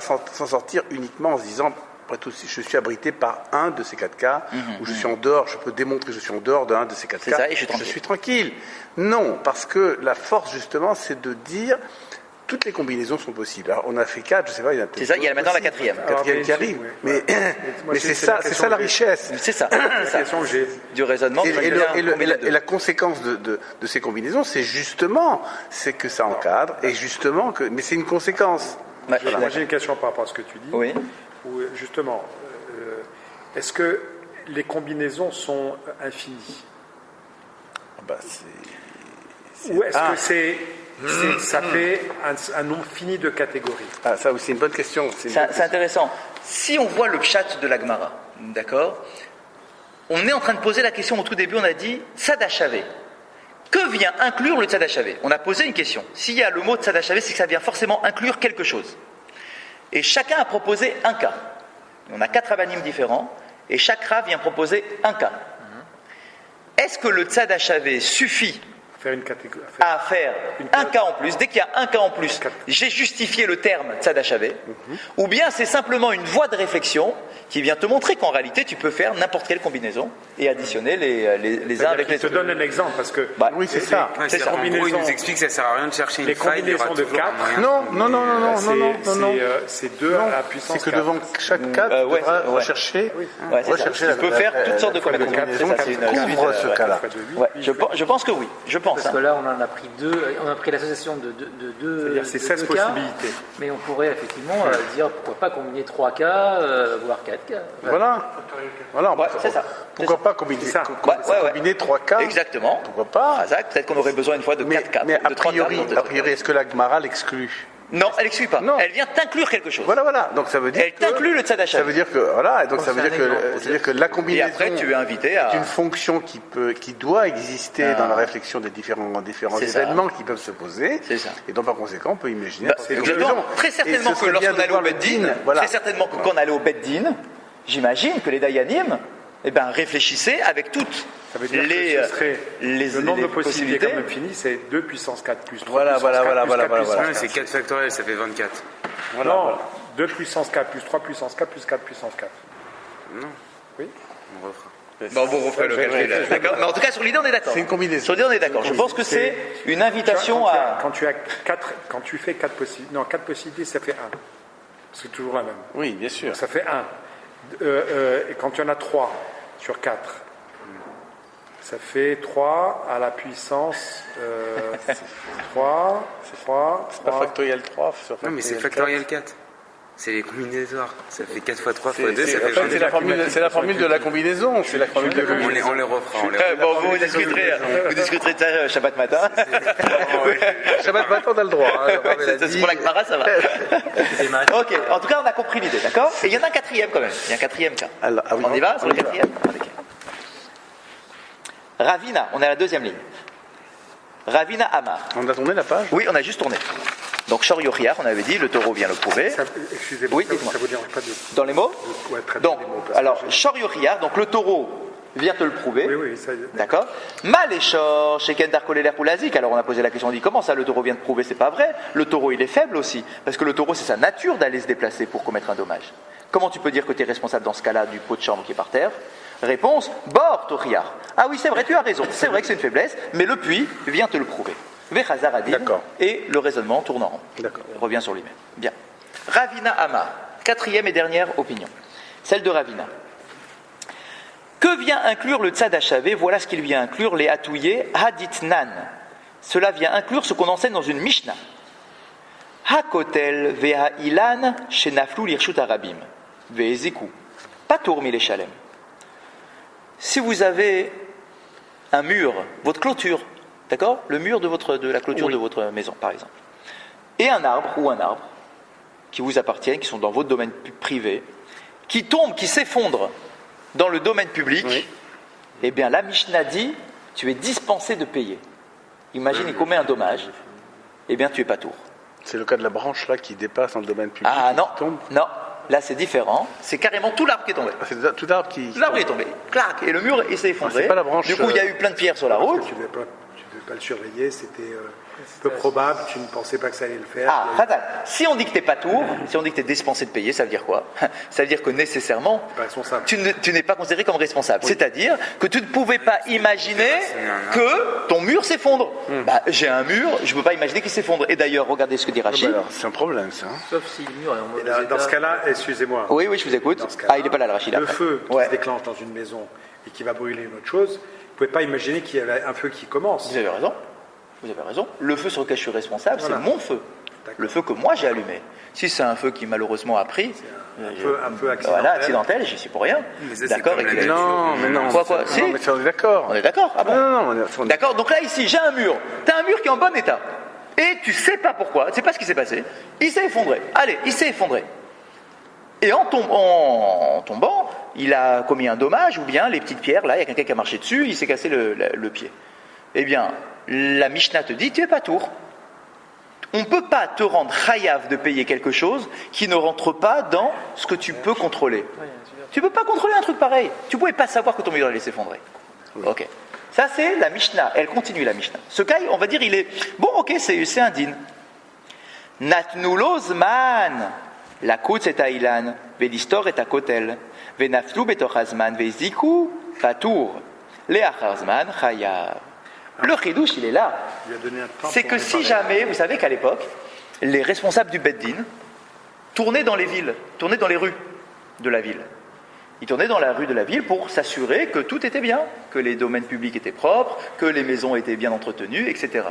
s'en sortir uniquement en se disant, après tout, si je suis abrité par un de ces 4 cas, où je suis en dehors, je peux démontrer que je suis en dehors d'un de ces 4 cas, ça, et je suis tranquille. Non, parce que la force, justement, c'est de dire toutes les combinaisons sont possibles. Alors, on a fait 4, je sais pas, il y en a peut-être. C'est ça, il y a maintenant la 4e. La 4e qui arrive. Mais c'est ça la richesse. C'est ça. Du raisonnement. Et la conséquence de ces combinaisons, c'est que ça encadre, et justement mais c'est une conséquence. Moi, j'ai une question par rapport à ce que tu dis. Oui. Où, justement, est-ce que les combinaisons sont infinies? Ou est-ce que ça fait un nombre fini de catégories? Ça aussi, une bonne question. C'est intéressant. Si on voit le chat de la Gemara, d'accord, on est en train de poser la question au tout début, on a dit Tzad HaShaveh. Que vient inclure le Tzad HaShaveh? On a posé une question. S'il y a le mot Tzad HaShaveh, c'est que ça vient forcément inclure quelque chose. Et chacun a proposé un cas. On a 4 rabbanim différents, et chaque Rav vient proposer un cas. Est-ce que le Tzad HaShaveh suffit à faire un cas en plus? Dès qu'il y a un cas en plus, j'ai justifié le terme Tzad HaShaveh, ou bien c'est simplement une voie de réflexion qui vient te montrer qu'en réalité tu peux faire n'importe quelle combinaison et additionner les uns avec les autres. Je te donne un exemple parce que oui, c'est ça. En gros, il nous explique que ça ne sert à rien de chercher une faille. Les combinaisons de 4. Non. C'est 2 à la puissance 4. C'est que devant chaque 4, tu devras rechercher. Tu peux faire toutes sortes de combinaisons. Ça couvre ce cas-là. Je pense que oui. Parce que là, on en a pris 2. On a pris l'association de 2. C'est-à-dire c'est 16 possibilités. Mais on pourrait effectivement dire pourquoi pas combiner 3 cas, voire 4 cas. Voilà, c'est ça. Pourquoi pas combiner 3 cas? Exactement. Pourquoi pas? Peut-être qu'on aurait besoin une fois de 4 cas. Mais a priori, est-ce que la Gemara l'exclut? Non, elle n'exclut pas. Non. Elle vient t'inclure quelque chose. Voilà. Donc ça veut dire elle t'inclut le Tzad HaShaveh. Ça veut dire que ça veut dire que la combinaison. Et après, tu es invité à. C'est une fonction qui doit exister dans la réflexion des différents événements qui peuvent se poser. C'est ça. Et donc par conséquent, on peut imaginer. Très certainement que lorsqu'on allait au Beddin, très certainement que quand on allait au Beddin, j'imagine que les Dayanim, réfléchissaient avec toutes. Ça veut dire que ce serait le nombre de possibilités comme infini, c'est 2 puissance 4 plus 3 voilà. C'est 4 factoriel, ça fait 24. Non, 2 puissance 4 plus 3 puissance 4 plus 4 puissance 4. Non. Oui. On refera. Bon, on refait le calcul. D'accord. Mais en tout cas, sur l'idée, on est d'accord. C'est une combinaison. Sur l'idée, on est d'accord. Je pense que c'est une invitation à. Quand tu fais 4 possibilités, non, 4 possibilités, ça fait 1. C'est toujours la même. Oui, bien sûr. Donc, ça fait 1. Et quand il y en a 3 sur 4, ça fait 3 à la puissance 3. C'est pas factoriel 3 sur Non, mais c'est factoriel 4. C'est les combinaisons. Ça fait 4 fois 3 fois 2, ça fait 20. C'est la formule de la combinaison. C'est la formule de la combinaison. On les refera. Bon, vous discuterez de ça Shabbat matin. Shabbat matin, on a le droit. C'est pour la Gemara, ça va. Ok, en tout cas, on a compris l'idée, d'accord? Et il y en a un 4e quand même. Il y a un 4e cas. On y va sur le 4e? Ravina, on est à la 2e ligne. Ravina Amar. On a tourné la page? Oui, on a juste tourné. Donc, Shor Yochiar, on avait dit, le taureau vient le prouver. Excusez-moi, oui, dites-moi. Ça vous dérange pas de. Dans les mots? Donc, alors, Shor Yochiar, donc le taureau vient te le prouver. Oui, ça. D'accord. Maléchor, Sheken Darkoléler Poulazik. Alors, on a posé la question, on dit, comment ça, le taureau vient te prouver? C'est pas vrai. Le taureau, il est faible aussi. Parce que le taureau, c'est sa nature d'aller se déplacer pour commettre un dommage. Comment tu peux dire que tu es responsable dans ce cas-là du pot de chambre qui est par terre? Réponse, Bor Tochiar. Ah oui, c'est vrai, tu as raison. C'est vrai que c'est une faiblesse, mais le puits vient te le prouver. Vechazar Adin. Et le raisonnement tourne en rond. D'accord. Revient sur lui-même. Bien. Ravina Amar, 4e et dernière opinion. Celle de Ravina. Que vient inclure le Tzad HaShaveh? Voilà ce qu'il vient inclure, les Hatouye Haditnan. Cela vient inclure ce qu'on enseigne dans une Mishnah. Hakotel Veha Ilan Shenaflu Lirshut Arabim. Veheziku. Patour Mileshalem. Si vous avez un mur, votre clôture, d'accord? Le mur de la clôture de votre maison, par exemple. Et un arbre qui vous appartiennent, qui sont dans votre domaine privé, qui tombe, qui s'effondre dans le domaine public, eh bien la Mishnah dit, tu es dispensé de payer. Imagine, il commet un dommage, eh bien tu es patour. C'est le cas de la branche là qui dépasse dans le domaine public. Ah non, qui tombe. non, là c'est différent. C'est carrément tout l'arbre qui est tombé. Ah, c'est tout l'arbre qui. L'arbre est tombé, clac, et le mur il s'est effondré. C'est pas la branche, du coup, il y a eu plein de pierres sur la route. Tu ne devais pas le surveiller, c'était peu probable, tu ne pensais pas que ça allait le faire. Ah, fatal. Si on dit que t'es pas tour, si on dit que t'es dispensé de payer, ça veut dire quoi? Ça veut dire que nécessairement, tu n'es pas considéré comme responsable. Oui. C'est-à-dire que tu ne pouvais pas imaginer que ton mur s'effondre. Bah, j'ai un mur, je ne peux pas imaginer qu'il s'effondre. Et d'ailleurs, regardez ce que dit Rachid. C'est un problème, ça. Sauf si le mur est en mauvais état. Dans ce cas-là, excusez-moi. Oui, je vous écoute. Il n'est pas là, le Rachid. Le feu qui se déclenche dans une maison et qui va brûler une autre chose, vous ne pouvez pas imaginer qu'il y a un feu qui commence. Vous avez raison. Vous avez raison. Le feu sur lequel je suis responsable, c'est mon feu. Le feu que moi j'ai allumé. Si c'est un feu qui malheureusement a pris, un peu accidentel. Voilà, accidentel, j'y suis pour rien. D'accord. Non, mais non. Quoi si. Non, mais on est d'accord. On est d'accord. Ah bon. Non, d'accord. Donc là ici, j'ai un mur. T'as un mur qui est en bon état. Et tu sais pas pourquoi. Tu sais pas ce qui s'est passé. Il s'est effondré. Allez, il s'est effondré. Et en tombant, il a commis un dommage, ou bien les petites pierres, là, il y a quelqu'un qui a marché dessus, il s'est cassé le pied. Eh bien, la Mishnah te dit, tu es pas tour. On ne peut pas te rendre chayav de payer quelque chose qui ne rentre pas dans ce que tu peux contrôler. Tu ne peux pas contrôler un truc pareil. Tu ne pouvais pas savoir que ton mur allait s'effondrer. Ok. Ça, c'est la Mishnah. Elle continue, la Mishnah. Ce cas, on va dire, il est... Bon, ok, c'est un din. Natnu lo zman. La koutz est à ilan. Velistor est à kotel. Venaflu betoch hazman. Veziku patour. Leachar zman chayav. Le chidouche, il est là. C'est que si jamais, vous savez qu'à l'époque, les responsables du Beddin tournaient dans les villes, tournaient dans les rues de la ville. Ils tournaient dans la rue de la ville pour s'assurer que tout était bien, que les domaines publics étaient propres, que les maisons étaient bien entretenues, etc.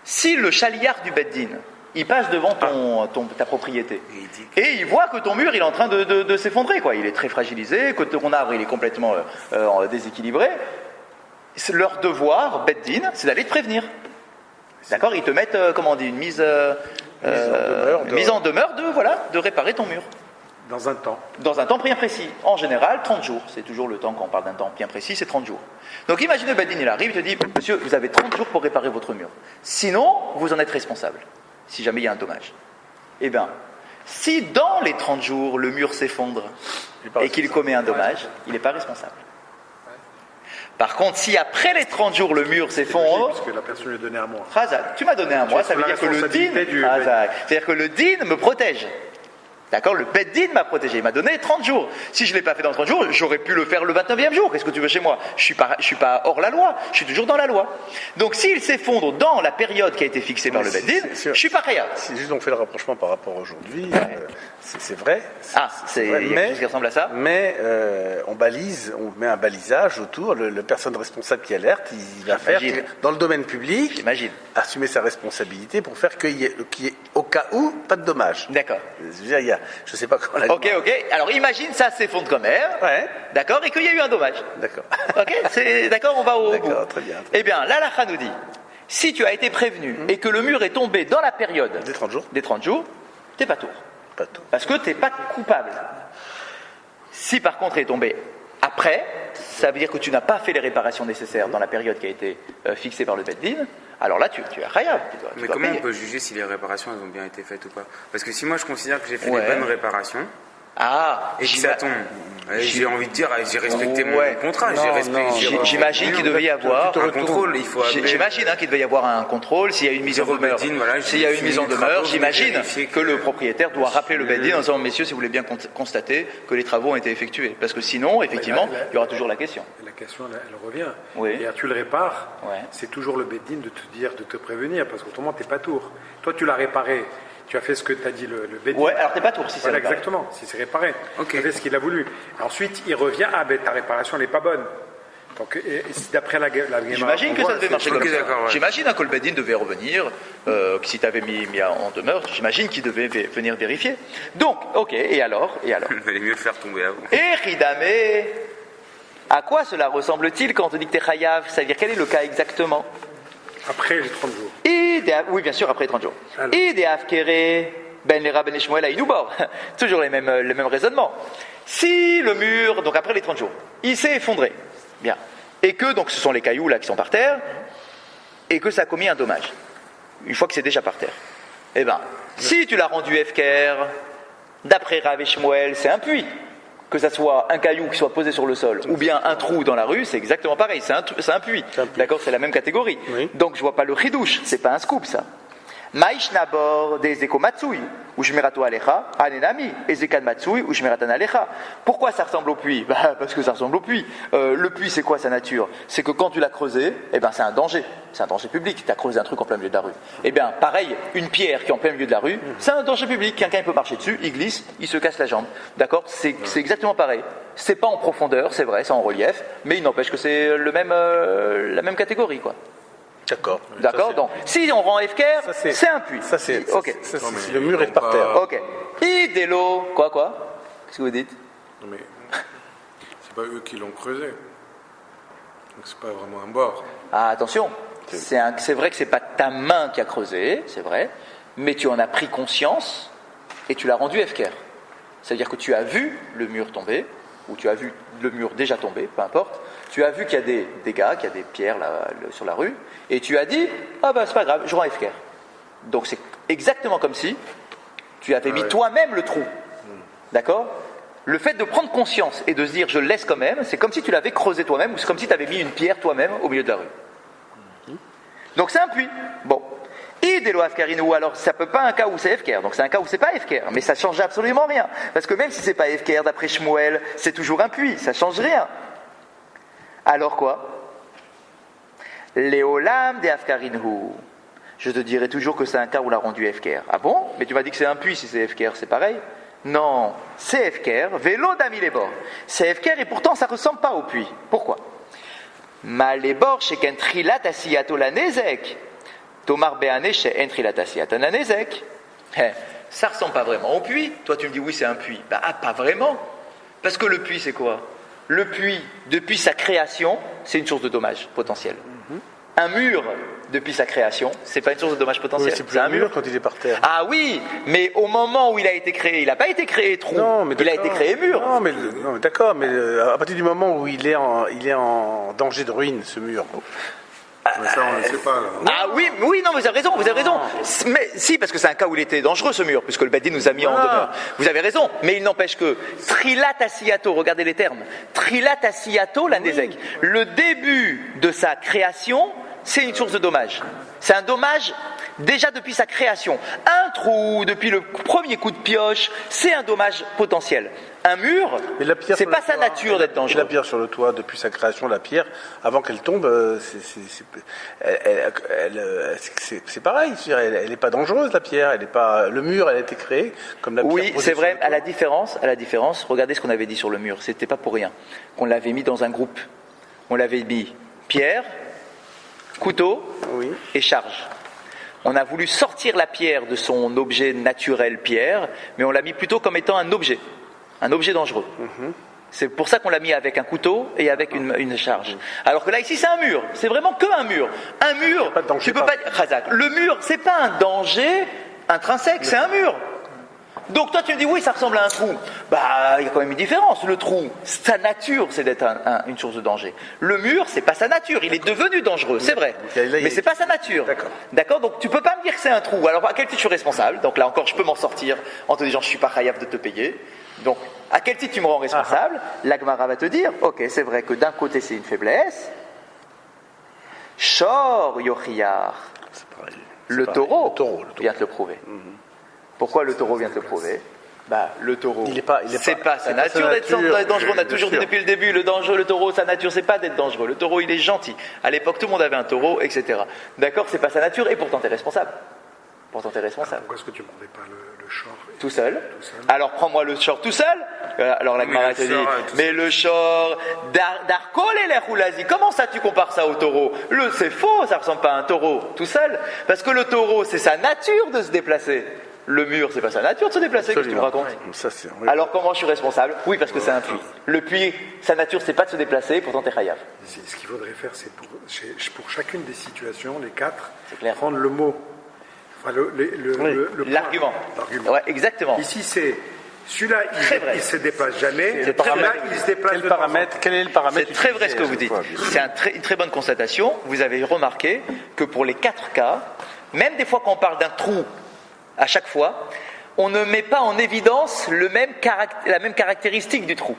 Si le chaliard du Beddin, il passe devant ta propriété, et il voit que ton mur il est en train de s'effondrer, quoi. Il est très fragilisé, que ton arbre il est complètement déséquilibré, leur devoir, Beddin, c'est d'aller te prévenir. D'accord. Ils te mettent, comment on dit, une mise en demeure de réparer ton mur. Dans un temps. Dans un temps bien précis. En général, 30 jours. C'est toujours le temps, quand on parle d'un temps bien précis, c'est 30 jours. Donc imagine le Beddin, il arrive, il te dit, monsieur, vous avez 30 jours pour réparer votre mur. Sinon, vous en êtes responsable, si jamais il y a un dommage. Eh bien, si dans les 30 jours, le mur s'effondre et qu'il commet un dommage, il n'est pas responsable. Par contre, si après les 30 jours, le mur s'effondre... Parce que la personne lui a donné un mois. Tu m'as donné un mois, ça veut dire que le din... C'est-à-dire que le din me protège. D'accord. Le Beddin m'a protégé, il m'a donné 30 jours. Si je ne l'ai pas fait dans 30 jours, j'aurais pu le faire le 29e jour. Qu'est-ce que tu veux chez moi ? Je suis pas hors la loi, je suis toujours dans la loi. Donc s'il s'effondre dans la période qui a été fixée par le Beddin, je ne suis pas khayab. Si juste on fait le rapprochement par rapport à aujourd'hui, c'est vrai. Il y a quelque chose qui ressemble à ça. Mais on met un balisage autour. La personne responsable qui alerte, il va faire dans le domaine public, assumer sa responsabilité pour faire qu'il y ait au cas où pas de dommage. D'accord. Je ne sais pas comment la Ok. Alors imagine ça s'effondre comme air. Ouais. D'accord, et qu'il y a eu un dommage. D'accord. Ok, d'accord, on va au bout. D'accord, très bien. Eh bien, l'halakha nous dit, si tu as été prévenu et que le mur est tombé dans la période des 30 jours, t'es pas tour. Parce que t'es pas coupable. Si par contre il est tombé après, ça veut dire que tu n'as pas fait les réparations nécessaires dans la période qui a été fixée par le Beddin. Alors là, tu es khayab. Mais comment on peut juger si les réparations elles ont bien été faites ou pas ? Parce que si moi je considère que j'ai fait les bonnes réparations, et que ça tombe, j'ai envie de dire, j'ai respecté mon contrat. J'imagine qu'il devait y avoir un contrôle. J'imagine qu'il devait y avoir un contrôle. S'il y a une mise en demeure, j'imagine que le propriétaire doit rappeler le Beddin en disant, messieurs, si vous voulez bien constater que les travaux ont été effectués. Parce que sinon, effectivement, il y aura toujours la question. La question, elle revient. Oui. Et tu le répares, c'est toujours le Beddin de te dire, de te prévenir, parce qu'autrement, tu n'es pas tour. Toi, tu l'as réparé. Tu as fait ce que t'as dit le Beddin. Ouais, alors t'es pas tour si c'est réparé. Exactement, si c'est réparé. Tu as fait ce qu'il a voulu. Ensuite, il revient, ta réparation n'est pas bonne. Donc, d'après la j'imagine que ça devait marcher comme ça. J'imagine que le Beddin devait revenir, que si tu avais mis en demeure, j'imagine qu'il devait venir vérifier. Donc, ok, et alors Il valait mieux le faire tomber avant. Et Ridame, à quoi cela ressemble-t-il quand on dit que t'es chayav ? C'est-à-dire, quel est le cas exactement ? Après les 30 jours. Oui, bien sûr, après les 30 jours. Et des Afkere, Ben Lera, Ben Shmuel, Aïnoubor. Toujours le même raisonnement. Si le mur, donc après les 30 jours, il s'est effondré, bien, et que donc ce sont les cailloux là qui sont par terre, et que ça a commis un dommage, une fois que c'est déjà par terre. Eh bien, si tu l'as rendu Hefker, d'après Rav et Shmuel, c'est un puits. Que ça soit un caillou qui soit posé sur le sol ou bien un trou dans la rue, c'est exactement pareil, c'est un puits. D'accord, c'est la même catégorie. Oui. Donc je vois pas le chidouche, c'est pas un scoop ça. Maïsh nabor des ekomatsui ou shmirato alecha, anenami, ezekan matsui ou shmiratan alecha. Pourquoi ça ressemble au puits? Parce que ça ressemble au puits. Le puits, c'est quoi sa nature? C'est que quand tu l'as creusé, c'est un danger. C'est un danger public. Tu as creusé un truc en plein milieu de la rue. Eh bien, pareil, une pierre qui est en plein milieu de la rue, c'est un danger public. Quelqu'un peut marcher dessus, il glisse, il se casse la jambe. D'accord? C'est exactement pareil. C'est pas en profondeur, c'est vrai, c'est en relief, mais il n'empêche que c'est la même catégorie, quoi. D'accord. D'accord. Donc, si on rend Hefker, c'est un puits. Ça, c'est. Ok. Si le mur est par terre. Ok. Idélo. Quoi qu'est-ce que vous dites? Non, mais c'est pas eux qui l'ont creusé. Donc, c'est pas vraiment un bord. Ah, attention. C'est vrai que c'est pas ta main qui a creusé, c'est vrai, mais tu en as pris conscience et tu l'as rendu Hefker. C'est-à-dire que tu as vu le mur tomber, ou tu as vu le mur déjà tomber, peu importe. Tu as vu qu'il y a des dégâts, qu'il y a des pierres sur la rue, et tu as dit, c'est pas grave, je rends Hefker. Donc c'est exactement comme si tu avais mis toi-même le trou. D'accord? Le fait de prendre conscience et de se dire, je le laisse quand même, c'est comme si tu l'avais creusé toi-même, ou c'est comme si tu avais mis une pierre toi-même au milieu de la rue. Donc c'est un puits. Bon. Idélo Hefkerinu, alors ça peut pas un cas où c'est Hefker, donc c'est un cas où c'est pas Hefker, mais ça change absolument rien. Parce que même si c'est pas Hefker, d'après Shmuel, c'est toujours un puits, ça change rien. Alors quoi? Léolam de Hefkerinu. Je te dirai toujours que c'est un cas où l'a rendu Hefker. Ah bon? Mais tu m'as dit que c'est un puits si c'est Hefker, c'est pareil? Non, c'est Hefker, vélo d'Amilébor. C'est Hefker et pourtant ça ressemble pas au puits. Pourquoi? Malébor chez Kentrilat Asiyato la Nezek. Tomar Béané chez Entrilat Asiyato la Nezek. Ça ressemble pas vraiment au puits. Toi tu me dis oui c'est un puits. Pas vraiment. Parce que le puits c'est quoi? Le puits, depuis sa création, c'est une source de dommages potentiels. Un mur, depuis sa création, c'est pas une source de dommages potentiels. Oui, c'est un mur quand il est par terre. Ah oui, mais au moment où il a été créé, il n'a pas été créé trou. Non, mais il a été créé mur. Non, mais d'accord, mais à partir du moment où il est en danger de ruine, ce mur. Mais ça, on ne le sait pas. Là. Oui, non, vous avez raison. Mais si, parce que c'est un cas où il était dangereux ce mur, puisque le Bedi nous a mis en demeure. Vous avez raison, mais il n'empêche que Trilat Asiyato, regardez les termes, Trilat Asiyato, la Nezek, le début de sa création, c'est une source de dommage. C'est un dommage déjà depuis sa création. Un trou, depuis le premier coup de pioche, c'est un dommage potentiel. Un mur, c'est pas sa nature d'être dangereux. La pierre sur le toit, depuis sa création, la pierre, avant qu'elle tombe, c'est pareil. Elle n'est pas dangereuse, la pierre. Elle est pas, le mur, elle a été créée comme la pierre. Oui, c'est vrai. À la différence, regardez ce qu'on avait dit sur le mur. C'était pas pour rien qu'on l'avait mis dans un groupe. On l'avait mis pierre, couteau et charge. On a voulu sortir la pierre de son objet naturel pierre, mais on l'a mis plutôt comme étant un objet dangereux. C'est pour ça qu'on l'a mis avec un couteau et avec une charge. Alors que là, ici, c'est un mur. C'est vraiment que un mur. Un mur, tu peux pas dire, Khazak, le mur, c'est pas un danger intrinsèque, c'est un mur. Donc toi tu me dis oui ça ressemble à un trou. Il y a quand même une différence. Le trou, sa nature c'est d'être une source de danger. Le mur c'est pas sa nature, il est devenu dangereux, c'est vrai. Mais c'est pas sa nature. D'accord. Donc tu peux pas me dire que c'est un trou. Alors à quel titre je suis responsable? Donc là encore je peux m'en sortir en te disant je suis pas chayav de te payer. Donc à quel titre tu me rends responsable? La Gemara va te dire ok c'est vrai que d'un côté c'est une faiblesse. Shor yochiyar. Le taureau vient te le prouver. Pourquoi le taureau vient te le prouver? Le taureau, c'est pas sa nature d'être dangereux. On a toujours dit depuis le début, le taureau, sa nature, c'est pas d'être dangereux. Le taureau, il est gentil. À l'époque, tout le monde avait un taureau, etc. D'accord, c'est pas sa nature, et pourtant, t'es responsable. Pourquoi est-ce que tu ne prendrais pas le short tout seul? Alors, prends-moi le short tout seul. Alors, la Gemara te dit, mais le short, d'Arkol et l'Erhoulazi, comment ça tu compares ça au taureau? C'est faux, ça ressemble pas à un taureau tout seul. Parce que le taureau, c'est sa nature de se déplacer. Le mur, c'est pas sa nature de se déplacer, qu'est-ce que tu me racontes? Alors comment je suis responsable? Oui, parce que c'est un puits. Le puits, sa nature, c'est pas de se déplacer, pourtant t'es chayav. Ce qu'il faudrait faire, c'est pour chacune des situations, les quatre, prendre le mot, l'argument. Ouais, exactement. Ici, c'est Celui-là, il ne se dépasse jamais. Celui-là, il se déplace Quel est le paramètre? C'est très vrai ce que vous dites. C'est une très bonne constatation. Vous avez remarqué que pour les 4 cas, même des fois quand on parle d'un trou à chaque fois, on ne met pas en évidence la même caractéristique du trou.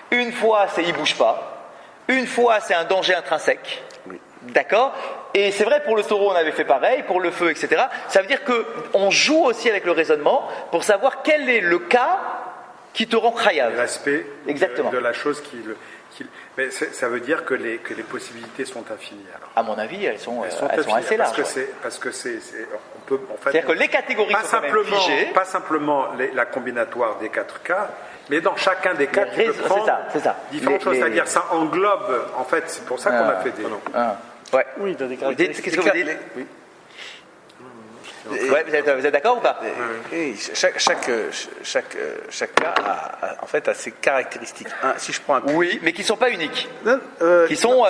Une fois, c'est il ne bouge pas. Une fois, c'est un danger intrinsèque. Oui. D'accord? Et c'est vrai, pour le taureau, on avait fait pareil, pour le feu, etc. Ça veut dire qu'on joue aussi avec le raisonnement pour savoir quel est le cas qui te rend khayav. L'aspect de la chose mais ça veut dire que les possibilités sont infinies. Alors. À mon avis, elles sont assez larges. Parce que c'est-à-dire que les catégories sont quand même figées. Pas simplement la combinatoire des 4 cas, mais dans chacun des cas, tu peux prendre différentes choses. C'est-à-dire ça englobe, en fait, c'est pour ça qu'on a fait des... Ouais. Oui, dans des caractéristiques. Qu'est-ce que vous dites? Oui. Ouais, vous êtes d'accord ou pas? Oui, chaque cas en fait a ses caractéristiques. Si je prends un puits, oui, mais qui ne sont pas uniques. Qui sont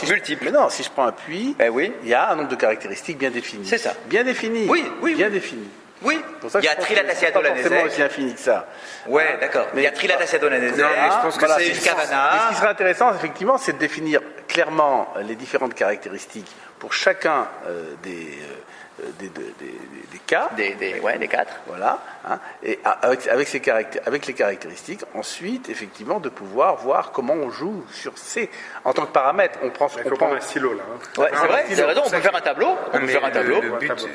multiples. Mais non, si je prends un puits, il y a un nombre de caractéristiques bien définies. C'est ça. Bien définies. Oui. Bien définies. Oui, il y a Trilatasiato la forcément aussi infini que ça. Ouais, d'accord. Il y a Trilatasiato la mais je pense que c'est une cavana. Ce qui serait intéressant, effectivement, c'est de définir clairement les différentes caractéristiques pour chacun des cas. Des 4. Voilà. Et avec les caractéristiques, ensuite, effectivement, de pouvoir voir comment on joue sur ces. En tant que paramètre, on prend un stylo là. Ouais, c'est vrai, c'est raison, on peut faire un tableau.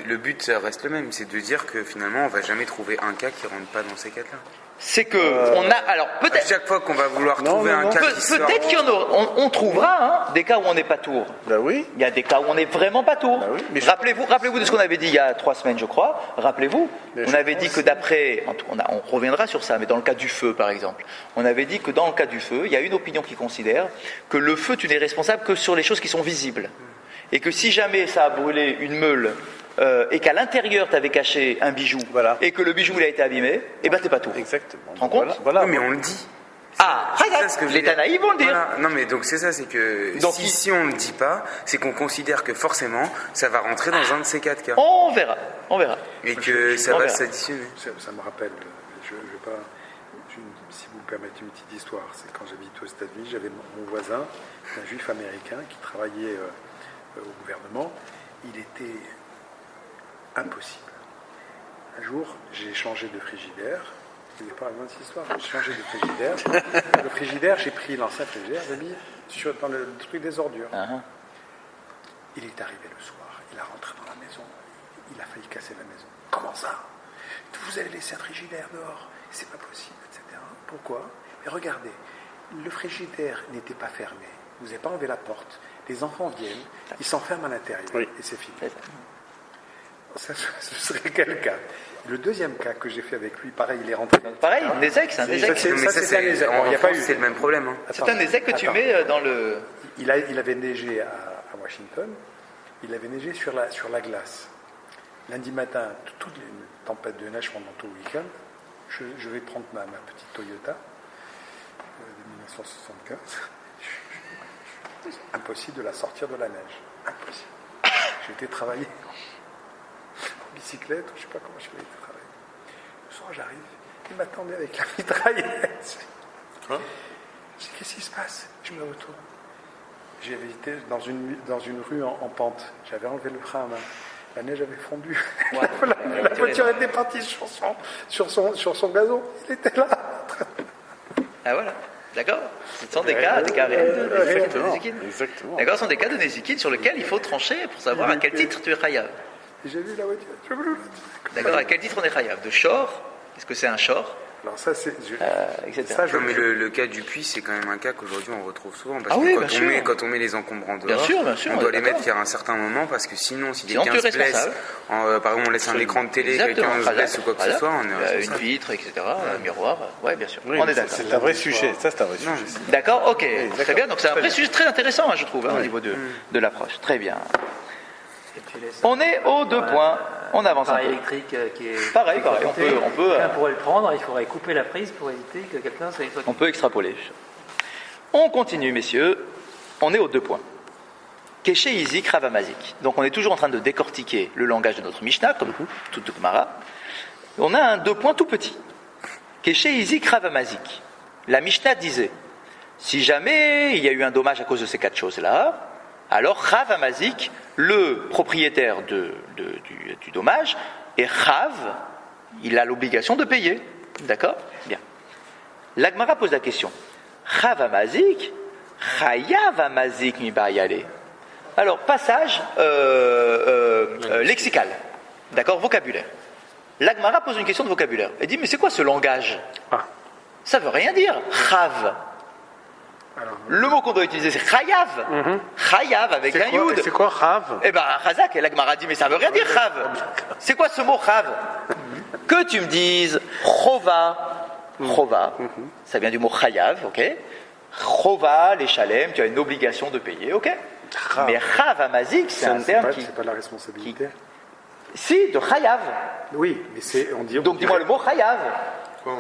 Le but, ça reste le même, c'est de dire que finalement, on va jamais trouver un cas qui rentre pas dans ces cas-là. C'est que on a alors peut-être à chaque fois qu'on va vouloir trouver un cas peut-être qu'il y en aura, on trouvera des cas où on n'est pas tour. Ben oui. Il y a des cas où on n'est vraiment pas tour. Ben oui, mais rappelez-vous de ce qu'on avait dit il y a 3 semaines, je crois. Rappelez-vous, on avait dit que d'après, on reviendra sur ça, mais dans le cas du feu, par exemple, on avait dit que dans le cas du feu, il y a une opinion qui considère que le feu, tu n'es responsable que sur les choses qui sont visibles, et que si jamais ça a brûlé une meule. Et qu'à l'intérieur tu avais caché un bijou et que le bijou il a été abîmé, et ben t'es pas tout. Exactement. Tu te rends compte? Voilà. Mais on le dit. Les Tanaïs vont le dire. Voilà. Non mais donc c'est ça, c'est que donc, si on ne le dit pas, c'est qu'on considère que forcément ça va rentrer dans un de ces 4 cas. On verra. Et que ça va s'additionner. Ça me rappelle, si vous me permettez une petite histoire, c'est quand j'habitais aux États-Unis, j'avais mon voisin, un juif américain qui travaillait au gouvernement. Il était impossible. Un jour, j'ai changé de frigidaire. Je ne vais pas raconter cette histoire. J'ai changé de frigidaire. Le frigidaire, j'ai pris l'ancien frigidaire, j'ai mis dans le truc des ordures. Il est arrivé le soir. Il a rentré dans la maison. Il a failli casser la maison. Comment ça? Vous avez laissé un frigidaire dehors. C'est pas possible, etc. Pourquoi? Mais regardez, le frigidaire n'était pas fermé. Vous n'avez pas enlevé la porte. Les enfants viennent, ils s'enferment à l'intérieur. Et c'est fini. Ça, ce serait quel cas? Le deuxième cas que j'ai fait avec lui, pareil, il est rentré dans le pareil, un ézec, c'est un ézec. C'est le même problème. C'est un ézec que tu mets dans le... Il avait neigé à Washington, il avait neigé sur la glace. Lundi matin, toute les tempêtes de neige pendant tout le week-end, je vais prendre ma petite Toyota de 1975. Impossible de la sortir de la neige. Impossible. J'ai été travailler en bicyclette, je ne sais pas comment je vais aller travailler. Le soir, j'arrive, il m'attendait avec la mitraillette. Je dis, qu'est-ce qui se passe? Je me retourne. J'avais été dans une rue en pente. J'avais enlevé le frein à main. La neige avait fondu. Ouais, la voiture était partie sur son gazon. Il était là. Ah voilà, d'accord. Ce sont des cas réels de Nézikine. Exactement. D'accord, ce sont des cas de Nézikine sur lesquels il faut trancher pour savoir à quel titre tu es chayav. J'ai vu la voiture. D'accord, à quel titre on est chayav? De shor? Est-ce que c'est un shor? Alors ça, c'est... mais le cas du puits, c'est quand même un cas qu'aujourd'hui on retrouve souvent. Parce que quand on met les encombrants dehors, on doit les mettre à un certain moment, parce que sinon, si quelqu'un se blesse, par exemple on laisse un écran de télé, quelqu'un se blesse ou quoi que ce soit, on est responsable. Une vitre, etc., un miroir, oui bien sûr, on est d'accord. C'est un vrai sujet, ça c'est un vrai sujet. D'accord, ok, très bien, donc c'est un vrai sujet très intéressant, je trouve, au niveau de l'approche, très bien. On est aux 2 points. On avance un peu. Électrique qui est pareil. On peut. Quelqu'un pourrait le prendre. Il faudrait couper la prise pour éviter que quelqu'un soit. On peut extrapoler. On continue, messieurs. On est aux 2 points. Keshe Izik Ravamazik. Donc on est toujours en train de décortiquer le langage de notre Mishnah, comme toute Gemara. On a un 2 points tout petit. Keshe Izik Rav Amazik. La Mishnah disait, si jamais il y a eu un dommage à cause de ces 4 choses-là, alors Rav Amazik, le propriétaire du dommage, et Rav, il a l'obligation de payer. D'accord ? Bien. L'Agmara pose la question. Rav Amazik, Chayav Amazik mi ba'yale. Alors, passage lexical. D'accord ? Vocabulaire. L'Agmara pose une question de vocabulaire. Elle dit, mais c'est quoi ce langage ? Ça veut rien dire. Chav. Le mot qu'on doit utiliser, c'est chayav. Chayav avec un yud. C'est quoi chav ? Eh bien, Chazak, et l'Agmara dit, mais ça veut rien dire chav. C'est quoi ce mot chav ? Que tu me dises chova. Chova, ça vient du mot chayav, ok ? Chova, les chalem, tu as une obligation de payer, ok ? Mais chav amazik, c'est un terme qui. C'est pas la responsabilité. Si, de chayav. Oui, mais c'est. Donc dis-moi le mot chayav.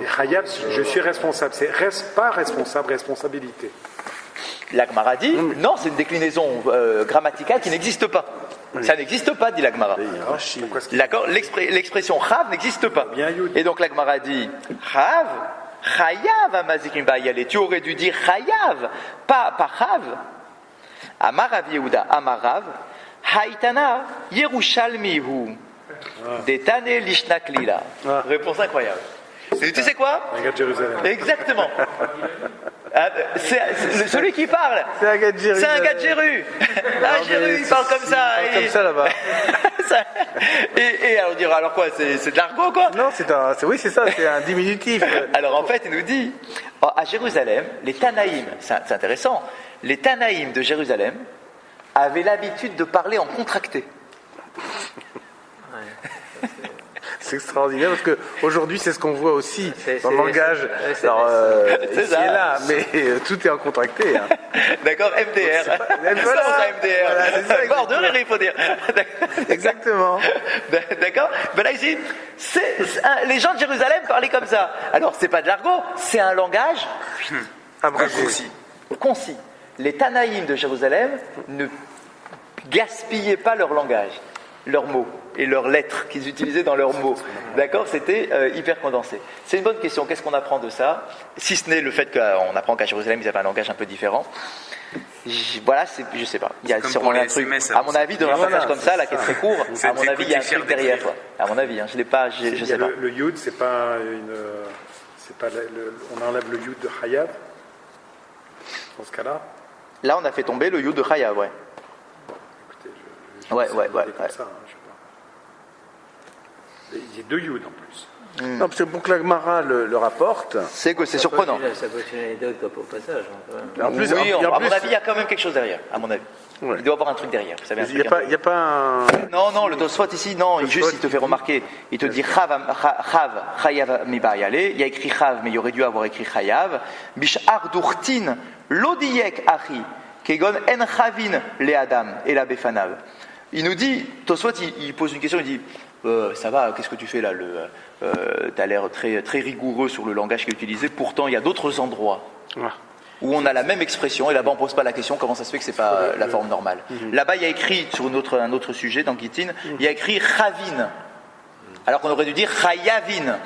Et chayav, je suis responsable. C'est pas responsable, responsabilité. L'Agmara dit, non, c'est une déclinaison grammaticale qui n'existe pas. Ça n'existe pas, dit l'Agmara. D'accord ? L'expression chav n'existe pas. Et donc l'Agmara dit, chav, chayav amazik ba'yale. Tu aurais dû dire chayav, pas chav. Amarav Yehuda, Amarav, haïtana Yerushalmi hu, detane lishnak lila. Réponse incroyable. Et tu sais quoi ? Un gars de Jérusalem. Exactement. C'est celui qui parle. C'est un gars de Jéru. C'est un gars de Jéru. Ah, Jéru, il parle comme ça. Il parle comme ça là-bas. Et alors, on dira, alors quoi ? C'est de l'argot, quoi ? Non, c'est ça, c'est un diminutif. Alors en fait, il nous dit, à Jérusalem, les Tanaïm, c'est intéressant, les Tanaïm de Jérusalem avaient l'habitude de parler en contracté. C'est extraordinaire parce qu'aujourd'hui, c'est ce qu'on voit aussi dans le langage. Alors, ici et là, mais tout est en contracté. Hein. D'accord, MDR. MDR. Voilà, mort de rire, il faut dire. Exactement. D'accord. Ben là, ici, les gens de Jérusalem parlaient comme ça. Alors, c'est pas de l'argot, c'est un langage concis. Les Tanaïm de Jérusalem ne gaspillaient pas leur langage, leurs mots et leurs lettres qu'ils utilisaient dans leurs mots. D'accord ? C'était hyper condensé. C'est une bonne question. Qu'est-ce qu'on apprend de ça ? Si ce n'est le fait qu'on apprend qu'à Jérusalem, ils avaient un langage un peu différent. Voilà, je sais pas. Il y a sûrement un truc. À mon avis, dans un passage comme ça, là, qui est très court, à mon avis, il y a un truc derrière. Quoi. À mon avis, je l'ai pas. Je sais pas. Le yud, c'est pas on enlève le yud de Hayav dans ce cas-là. Là, on a fait tomber le yud de Chayav, ouais. Bon, écoutez, ouais. Ça, hein, je sais pas. Il y a 2 yud en plus. Non, parce que pour que l'Agmara le rapporte, c'est que c'est surprenant. Ça peut être une anecdote au passage. En plus, oui, à mon avis, il y a quand même quelque chose derrière. À mon avis, il doit y avoir un truc derrière. Vous savez, il n'y a pas un. Non, le Tosfot ici, non. Il te fait remarquer. Il te dit Chayav mi ba'yale. Il y a écrit Chav, mais il aurait dû avoir écrit Chayav. Bishar durtin lodiyek achi kegon en chavin le adam et la befanav. Il nous dit, Tosfot, il pose une question. Il dit ça va, qu'est-ce que tu fais là ? Tu as l'air très, très rigoureux sur le langage qui est utilisé. Pourtant, il y a d'autres endroits où on a la même expression et là-bas, on ne pose pas la question comment ça se fait que ce n'est pas la forme normale. Là-bas, il y a écrit, sur un autre sujet, dans Gittin, il y a écrit Chavin. Alors qu'on aurait dû dire Chayavin.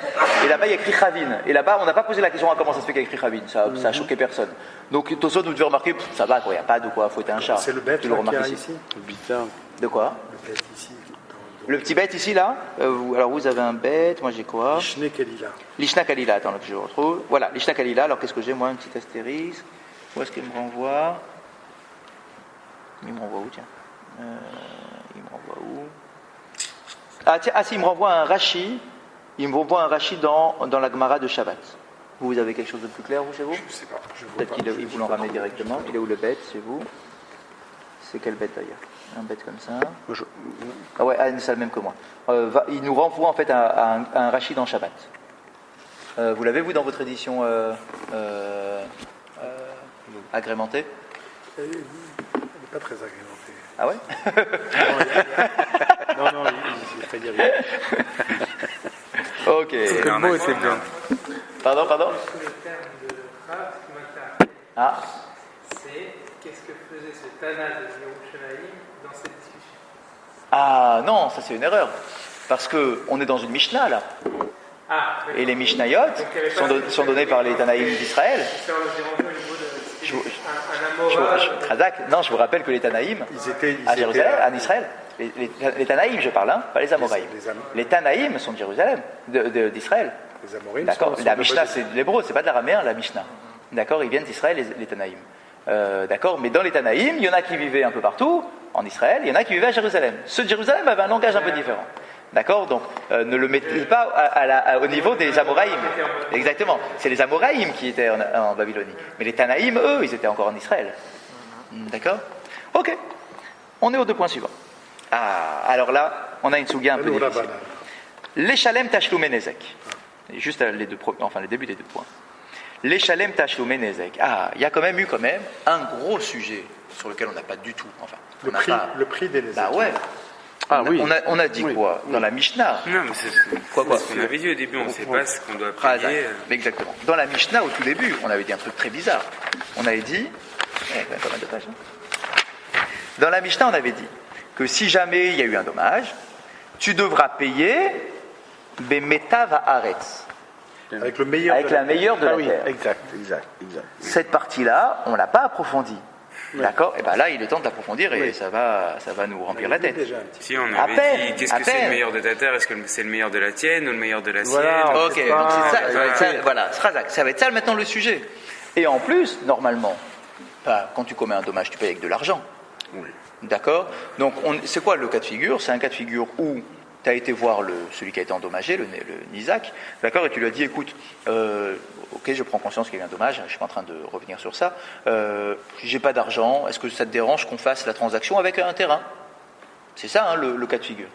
Et là-bas, il y a écrit Chavin. Et là-bas, on n'a pas posé la question comment ça se fait qu'il y a écrit Chavin. Ça a choqué personne. Donc, Tosot, vous devez remarquer, ça va, il n'y a pas de quoi fouetter un chat. C'est le bête qu'il y a ici. De quoi ? Le bête ici. Le petit bête ici, là, alors vous avez un bête, moi j'ai quoi ? Lishna Kalila. Lishna Kalila, attends, que je retrouve. Voilà, Lishna Kalila, alors qu'est-ce que j'ai, moi, un petit astérisque. Où est-ce qu'il me renvoie ? Il me renvoie où, tiens Il me renvoie où ? Si, il me renvoie un Rashi. Il me renvoie un Rashi dans la Gemara de Shabbat. Vous avez quelque chose de plus clair, vous, chez vous ? Je ne sais pas. Peut-être qu'il vous l'en ramène directement. Il est où le bête, chez vous ? C'est quel bête, d'ailleurs ? Un bête comme ça. Ah ouais, c'est le même que moi. Il nous renvoie en fait à un Rashi dans Shabbat. Vous l'avez, vous, dans votre édition agrémentée ? Elle n'est pas très agrémentée. Ah ouais ? Non, il fait dire rien. Ok. Le mot était bien. Pardon ? Le terme de Rav qui m'intéresse, c'est qu'est-ce que faisait ce Tana de Yerushalayim dans cette discussion ? Ah non, ça c'est une erreur. Parce qu'on est dans une Mishnah là. Et les Mishnayot sont donnés par les Tanaïm d'Israël. Je vous rappelle que les Tanaïm, à Jérusalem, en Israël, les Tanaïm, je parle, pas les Amoraïm. Les Tanaïm sont de Jérusalem, d'Israël. Les Amoraïm. D'accord. La Mishnah, c'est de l'hébreu, c'est pas de l'araméen, la Mishnah. D'accord. Ils viennent d'Israël, les Tanaïm. D'accord. Mais dans les Tanaïm, il y en a qui vivaient un peu partout en Israël, il y en a qui vivaient à Jérusalem. Ceux de Jérusalem avaient un langage un peu différent. D'accord. Donc, ne le mettez pas au niveau des Amoraïm. Exactement. C'est les Amoraïm qui étaient en Babylonie. Mais les Tanaïm, eux, ils étaient encore en Israël. D'accord. Ok. On est aux 2 points suivants. Alors là, on a une souga un peu difficile. L'échalem tachloumé nezek. Juste les débuts des 2 points. L'échalem tachloumé nezek. Il y a quand même un gros sujet sur lequel on n'a pas du tout. Le prix des nezek. Bah ouais. On a dit quoi dans la Mishnah? Non, mais c'est quoi ce qu'on avait dit au début, on ne sait pas ce qu'on doit payer. Exactement. Dans la Mishnah, au tout début, on avait dit un truc très bizarre. On avait dit... Il y a quand même pas mal de pages. Dans la Mishnah, on avait dit que si jamais il y a eu un dommage, tu devras payer Bemetav haaretz. Avec le meilleur la meilleure de la terre. Exact. Cette partie-là, on ne l'a pas approfondie. Oui. D'accord. Et bien là, il est temps de l'approfondir et ça va nous remplir la tête. Si on avait dit, qu'est-ce que c'est le meilleur de ta terre? Est-ce que c'est le meilleur de la tienne ou le meilleur de la sienne? Ok, donc c'est ça. Voilà, ça va être ça maintenant le sujet. Et en plus, normalement, quand tu commets un dommage, tu payes avec de l'argent. Oui. D'accord. Donc, c'est quoi le cas de figure? C'est un cas de figure où tu as été voir celui qui a été endommagé, le Nizak, d'accord, et tu lui as dit, écoute, ok, je prends conscience qu'il y a eu un dommage, je ne suis pas en train de revenir sur ça, j'ai pas d'argent, est-ce que ça te dérange qu'on fasse la transaction avec un terrain? C'est ça le cas de figure.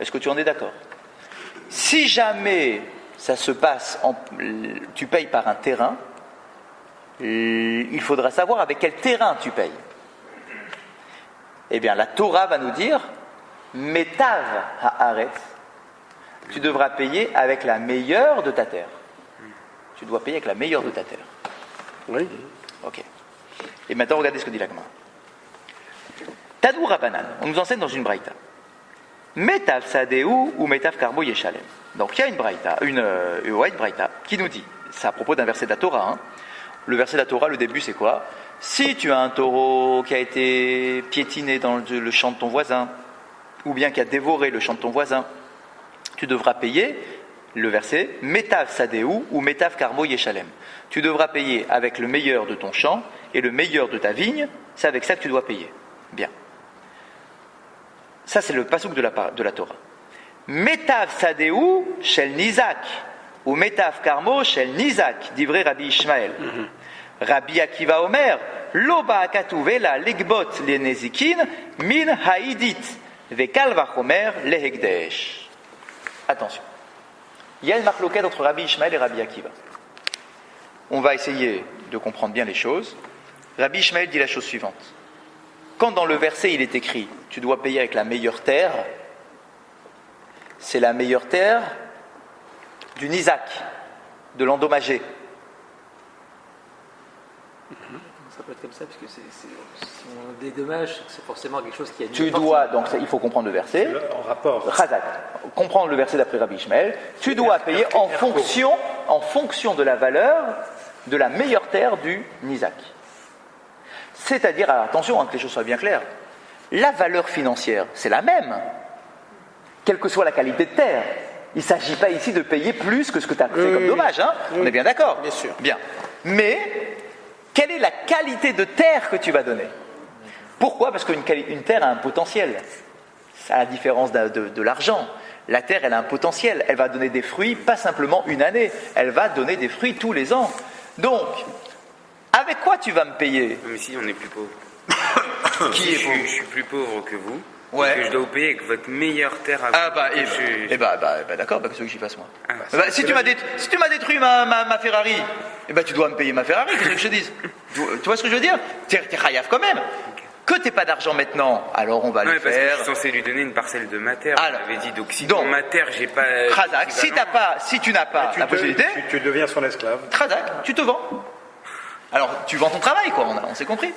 Est-ce que tu en es d'accord? Si jamais ça se passe, tu payes par un terrain, il faudra savoir avec quel terrain tu payes. Eh bien, la Torah va nous dire Metav haaretz, tu devras payer avec la meilleure de ta terre. Tu dois payer avec la meilleure de ta terre. Oui. Ok. Et maintenant, regardez ce que dit la Gemara. Tadou Rabanan, on nous enseigne dans une braïta. Metav sadeu ou metav karbo yeshalem. Donc il y a une braïta, une braïta qui nous dit, c'est à propos d'un verset de la Torah. Le verset de la Torah, le début, c'est quoi? Si tu as un taureau qui a été piétiné dans le champ de ton voisin, ou bien qui a dévoré le champ de ton voisin, tu devras payer, le verset, Metav sadeu ou Metav karbo yeshalem. Tu devras payer avec le meilleur de ton champ et le meilleur de ta vigne, c'est avec ça que tu dois payer. Bien. Ça, c'est le pasouk de la Torah. Metav sadeu shel nizak, ou Metav karmo shel nizak, divrei Rabbi Ishmael. Rabbi Akiva Omer, Loba akatuvela legbot le nezikin min haidit. Attention, il y a une marloquette entre Rabbi Ishmael et Rabbi Akiva. On va essayer de comprendre bien les choses. Rabbi Ishmael dit la chose suivante. Quand dans le verset il est écrit « Tu dois payer avec la meilleure terre », c'est la meilleure terre du Nizak, de l'endommagé. Ça peut être comme ça, parce que si on dédommage, c'est forcément quelque chose qui a... Tu dois, donc il faut comprendre le verset. En rapport. Chazak, comprendre le verset d'après Rabbi Ishmael. Tu dois payer en fonction de la valeur de la meilleure terre du Nizak. C'est-à-dire, attention, que les choses soient bien claires, la valeur financière, c'est la même, quelle que soit la qualité de terre. Il ne s'agit pas ici de payer plus que ce que tu as fait comme dommage, On est bien d'accord? Bien sûr. Bien. Mais... quelle est la qualité de terre que tu vas donner? Pourquoi? Parce qu'une terre a un potentiel. À la différence de l'argent. La terre, elle a un potentiel. Elle va donner des fruits, pas simplement une année. Elle va donner des fruits tous les ans. Donc, avec quoi tu vas me payer? Mais si on est plus pauvre. Qui est pauvre? Je suis plus pauvre que vous. Ouais. Que je dois vous payer avec votre meilleure terre à vous. D'accord, qu'est-ce que j'y fasse moi? Si tu m'as détruit ma Ferrari, tu dois me payer ma Ferrari, qu'est-ce que je te dise? Tu vois ce que je veux dire? T'es chayav quand même. Que t'aies pas d'argent maintenant, alors on va le faire. Parce que je suis censé lui donner une parcelle de ma terre. Alors, on avait dit, donc si dans ma terre j'ai pas. Khazak, si tu n'as pas la possibilité, tu deviens son esclave. Khazak, tu te vends. Alors, tu vends ton travail, quoi, on s'est compris.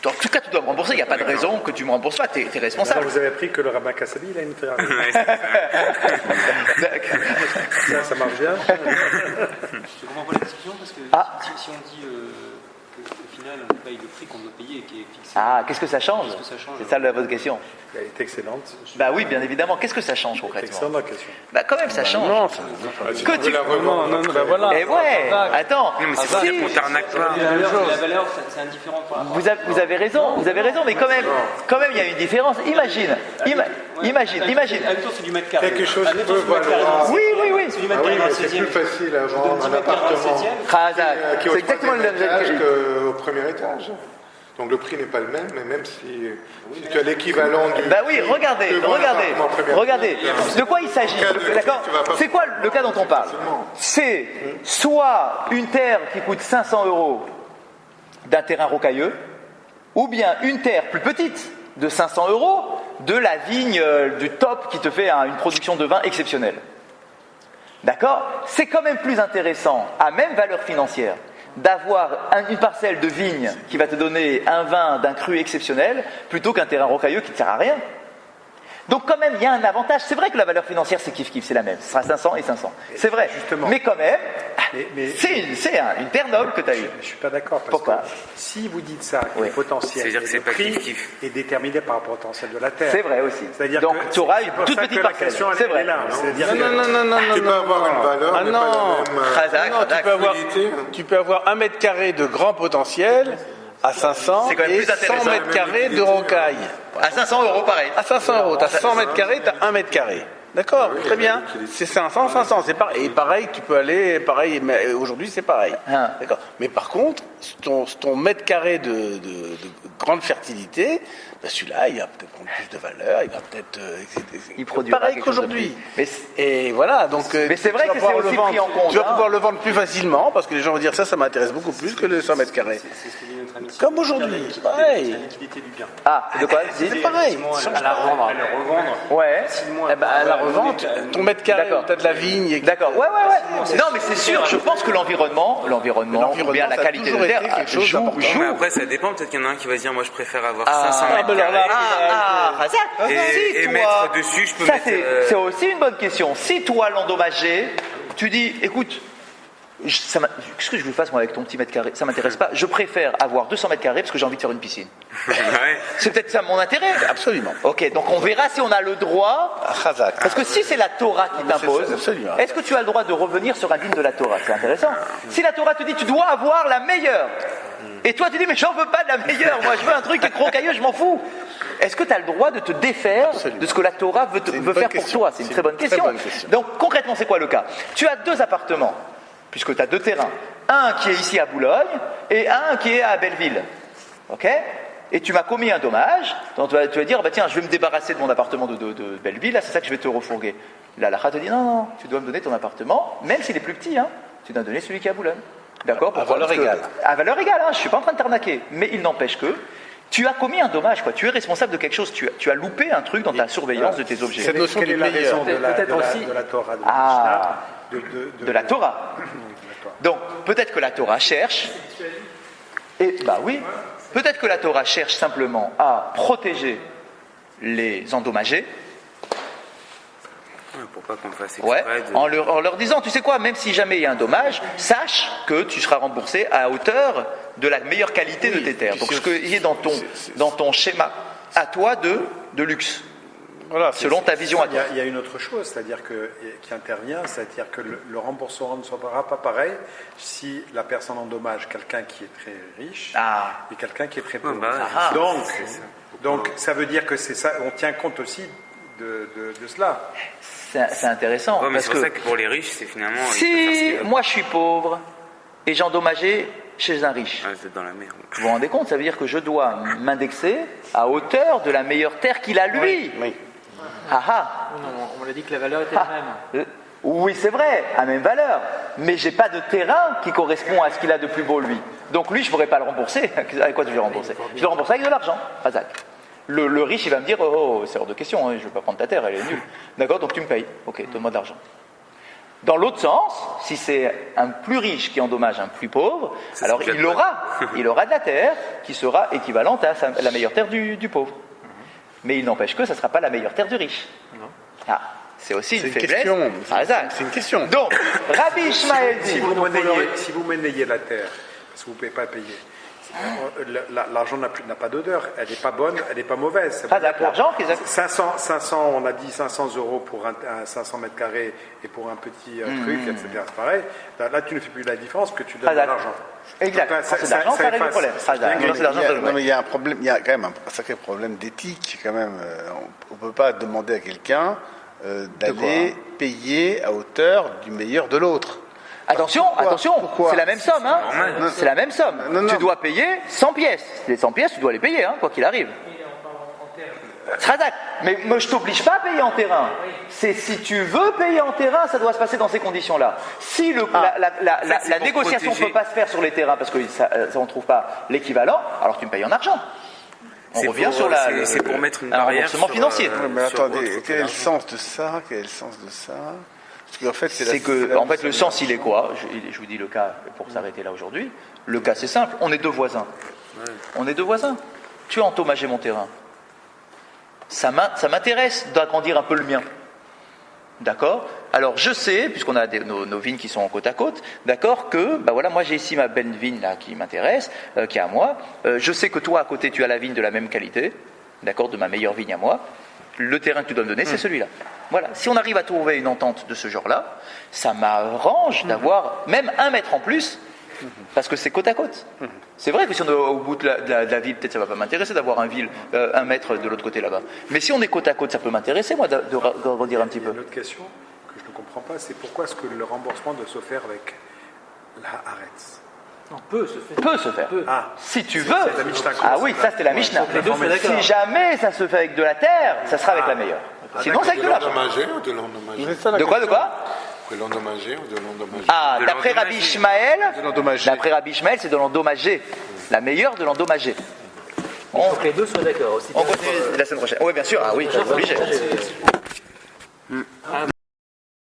En tout cas, tu dois me rembourser, il n'y a pas de raison que tu ne me rembourses pas, tu es responsable. Alors, vous avez appris que le rabbin Kassabi, il a une thérapie. Ça marche bien. Je comprends pas la discussion parce que si on dit qu'au final on paye le prix qu'on doit payer et qui est fixé. Ah, qu'est-ce que ça change? C'est ça votre question. Elle est excellente. Bah oui, bien évidemment. Qu'est-ce que ça change concrètement? Excellente question. Bah quand même, ça change. Non, que tu la revends. Non, bah voilà. Et ouais, attends. Non, mais c'est pas dire qu'on t'arnaque pas. La valeur, c'est indifférent par rapport. Vous avez raison, mais quand même, il y a une différence. Imagine. À tour, c'est du mètre carré. Quelque chose qui peut valoir. Oui. C'est du mètre carré dans le 16e. C'est plus facile à vendre un appartement qui est au troisième étage qu'au premier étage. Donc le prix n'est pas le même, mais même si tu as l'équivalent du... Bah oui, regardez. De quoi il s'agit? D'accord. C'est quoi le cas dont on parle? C'est soit une terre qui coûte 500 € d'un terrain rocailleux, ou bien une terre plus petite de 500 € de la vigne du top qui te fait une production de vin exceptionnelle. D'accord? C'est quand même plus intéressant, à même valeur financière, d'avoir une parcelle de vigne qui va te donner un vin d'un cru exceptionnel plutôt qu'un terrain rocailleux qui ne sert à rien. Donc quand même, il y a un avantage. C'est vrai que la valeur financière, c'est kiff-kiff, c'est la même. Ce sera 500 et 500. C'est vrai. Justement. Mais quand même, c'est une terre noble que tu as eue. Je ne suis pas d'accord. Pourquoi? Que si vous dites ça, que le potentiel le prix est déterminé par rapport au potentiel de la terre. C'est vrai aussi. C'est-à-dire donc tu auras une toute petite parcelle. C'est vrai. Non. Tu peux avoir une valeur, mais pas la même. Tu peux avoir 1 mètre carré de grand potentiel à 500 et 100 mètres carrés de rocaille. À 500 € pareil. À 500 €, tu as 100 mètres carrés, tu as 1 mètre carré. D'accord, très bien. C'est 500, c'est pareil. Et pareil, tu peux aller, pareil, mais aujourd'hui c'est pareil. D'accord. Mais par contre, ton mètre carré de grande fertilité, ben celui-là, il va peut-être prendre plus de valeur, il va peut-être. Il produit pareil qu'aujourd'hui. Et voilà, donc. Mais c'est vrai que c'est aussi pris en compte. Tu vas pouvoir le vendre plus facilement parce que les gens vont dire ça m'intéresse beaucoup plus que les 100 mètres carrés. Comme aujourd'hui, pareil. La liquidité du bien. Ah, de quoi? C'est pareil. À la revendre. Ouais. À la revente, ton mètre carré, peut-être la vigne. D'accord. Ouais. Non, mais c'est sûr. Je pense que l'environnement, ou bien la qualité de terre joue. Mais après, ça dépend. Peut-être qu'il y en a un qui va se dire, moi, je préfère avoir 500 mètres carrés. Et mettre dessus, je peux mettre. C'est aussi une bonne question. Si toi, l'endommagé, tu dis, écoute. Qu'est-ce que je veux fasse moi avec ton petit mètre carré? Ça m'intéresse pas. Je préfère avoir 200 mètres carrés parce que j'ai envie de faire une piscine. C'est peut-être ça mon intérêt. Absolument. Ok, donc on verra si on a le droit. Parce que si c'est la Torah qui t'impose, est-ce que tu as le droit de revenir sur un digne de la Torah? C'est intéressant. Si la Torah te dit tu dois avoir la meilleure, et toi tu dis mais j'en veux pas de la meilleure, moi je veux un truc qui est rocailleux, je m'en fous. Est-ce que tu as le droit de te défaire de ce que la Torah veut faire pour toi? C'est une très bonne question. Donc concrètement c'est quoi le cas? Tu as 2 appartements. Puisque tu as 2 terrains, un qui est ici à Boulogne et un qui est à Belleville. Ok? Et tu m'as commis un dommage, donc tu vas dire, bah tiens, je vais me débarrasser de mon appartement de Belleville, là c'est ça que je vais te refourguer. La halakha te dit, non, tu dois me donner ton appartement, même s'il est plus petit, tu dois me donner celui qui est à Boulogne. D'accord? À valeur égale. À valeur égale, je ne suis pas en train de t'arnaquer, mais il n'empêche que tu as commis un dommage, quoi. Tu es responsable de quelque chose, tu as loupé un truc dans ta surveillance de tes objets. Cette notion quelle est la raison de la Torah de la Mishnah, de la Torah. Donc, peut-être que la Torah cherche, peut-être que la Torah cherche simplement à protéger les endommagés. Pour pas qu'on fasse exprès en leur disant, tu sais quoi, même si jamais il y a un dommage, sache que tu seras remboursé à hauteur de la meilleure qualité de tes terres. Donc, ce qui est dans ton schéma à toi de luxe. Voilà, selon ta vision à toi. Il y a une autre chose, c'est-à-dire qui intervient, c'est-à-dire que le remboursement ne sera pas pareil si la personne endommage quelqu'un qui est très riche et quelqu'un qui est très pauvre. Donc ça veut dire que c'est ça, on tient compte aussi de cela. C'est intéressant. Mais c'est pour ça que pour les riches, c'est finalement. Si moi je suis pauvre et j'ai endommagé chez un riche. Vous êtes dans la merde. Vous vous rendez compte? Ça veut dire que je dois m'indexer à hauteur de la meilleure terre qu'il a lui. Oui. On l'a dit que la valeur était la même. Oui, c'est vrai, à même valeur. Mais j'ai pas de terrain qui correspond à ce qu'il a de plus beau lui. Donc lui, je ne pourrais pas le rembourser. Avec quoi tu veux le rembourser? Je vais le rembourser avec de l'argent. Le riche, il va me dire, c'est hors de question, je ne vais pas prendre ta terre, elle est nulle. D'accord, donc tu me payes. Ok, donne-moi de l'argent. Dans l'autre sens, si c'est un plus riche qui endommage un plus pauvre, alors il aura de la terre qui sera équivalente à la meilleure terre du pauvre. Mais il n'empêche que ça ne sera pas la meilleure terre du riche. Ah, c'est aussi une faiblesse. C'est une question. Donc, Rabbi Ishmael dit... Si vous monnayez la terre, parce que vous ne pouvez pas payer, l'argent n'a pas d'odeur, elle n'est pas bonne, elle n'est pas mauvaise. L'argent, 500, on a dit 500 € pour un 500 mètres carrés et pour un petit truc, etc. C'est pareil. Là, tu ne fais plus la différence que tu donnes de l'argent. Exact. C'est l'argent, ça règle le problème. Mais il y a un problème, il y a quand même un sacré problème d'éthique quand même. On ne peut pas demander à quelqu'un d'aller payer à hauteur du meilleur de l'autre. Attention, c'est la même somme, hein. C'est la même somme. Non. Tu dois payer 100 pièces. Les 100 pièces, tu dois les payer, hein, quoi qu'il arrive. Mais moi, je t'oblige pas à payer en terrain. C'est si tu veux payer en terrain, ça doit se passer dans ces conditions-là. Si la négociation ne peut pas se faire sur les terrains parce qu'on ne trouve pas l'équivalent, alors tu me payes en argent. On revient sur c'est pour mettre une barrière remboursement financier. Mais attendez, quel est le sens de ça? Parce qu'en fait, c'est le sens, il est quoi? Je vous dis le cas pour s'arrêter là aujourd'hui. Le cas, c'est simple. On est deux voisins. Tu as endommagé mon terrain. Ça m'intéresse d'agrandir un peu le mien. D'accord? Alors, je sais, puisqu'on a nos vignes qui sont côte à côte, d'accord, que, moi j'ai ici ma belle vigne là qui m'intéresse, qui est à moi. Je sais que toi, à côté, tu as la vigne de la même qualité, d'accord, de ma meilleure vigne à moi. Le terrain que tu dois me donner, c'est celui-là. Voilà. Si on arrive à trouver une entente de ce genre-là, ça m'arrange d'avoir même 1 mètre en plus, parce que c'est côte à côte. C'est vrai que si on est au bout de la ville, peut-être ça va pas m'intéresser d'avoir 1 mètre de l'autre côté là-bas. Mais si on est côte à côte, ça peut m'intéresser, moi, de redire un petit peu. Une autre question que je ne comprends pas, c'est pourquoi est-ce que le remboursement doit se faire avec la Haaretz? Non, peut se faire. Si tu veux. Oui, ça c'était la Mishnah. Si jamais ça se fait avec de la terre, ça sera avec la meilleure. Sinon, c'est avec de l'argent. De quoi De l'endommager ou de l'endommager? D'après Rabbi Ishmael, c'est de l'endommager. La meilleure de l'endommager. Il faut que les deux soient d'accord aussi. On continue la semaine prochaine. Oui, bien sûr. Oui, c'est obligé.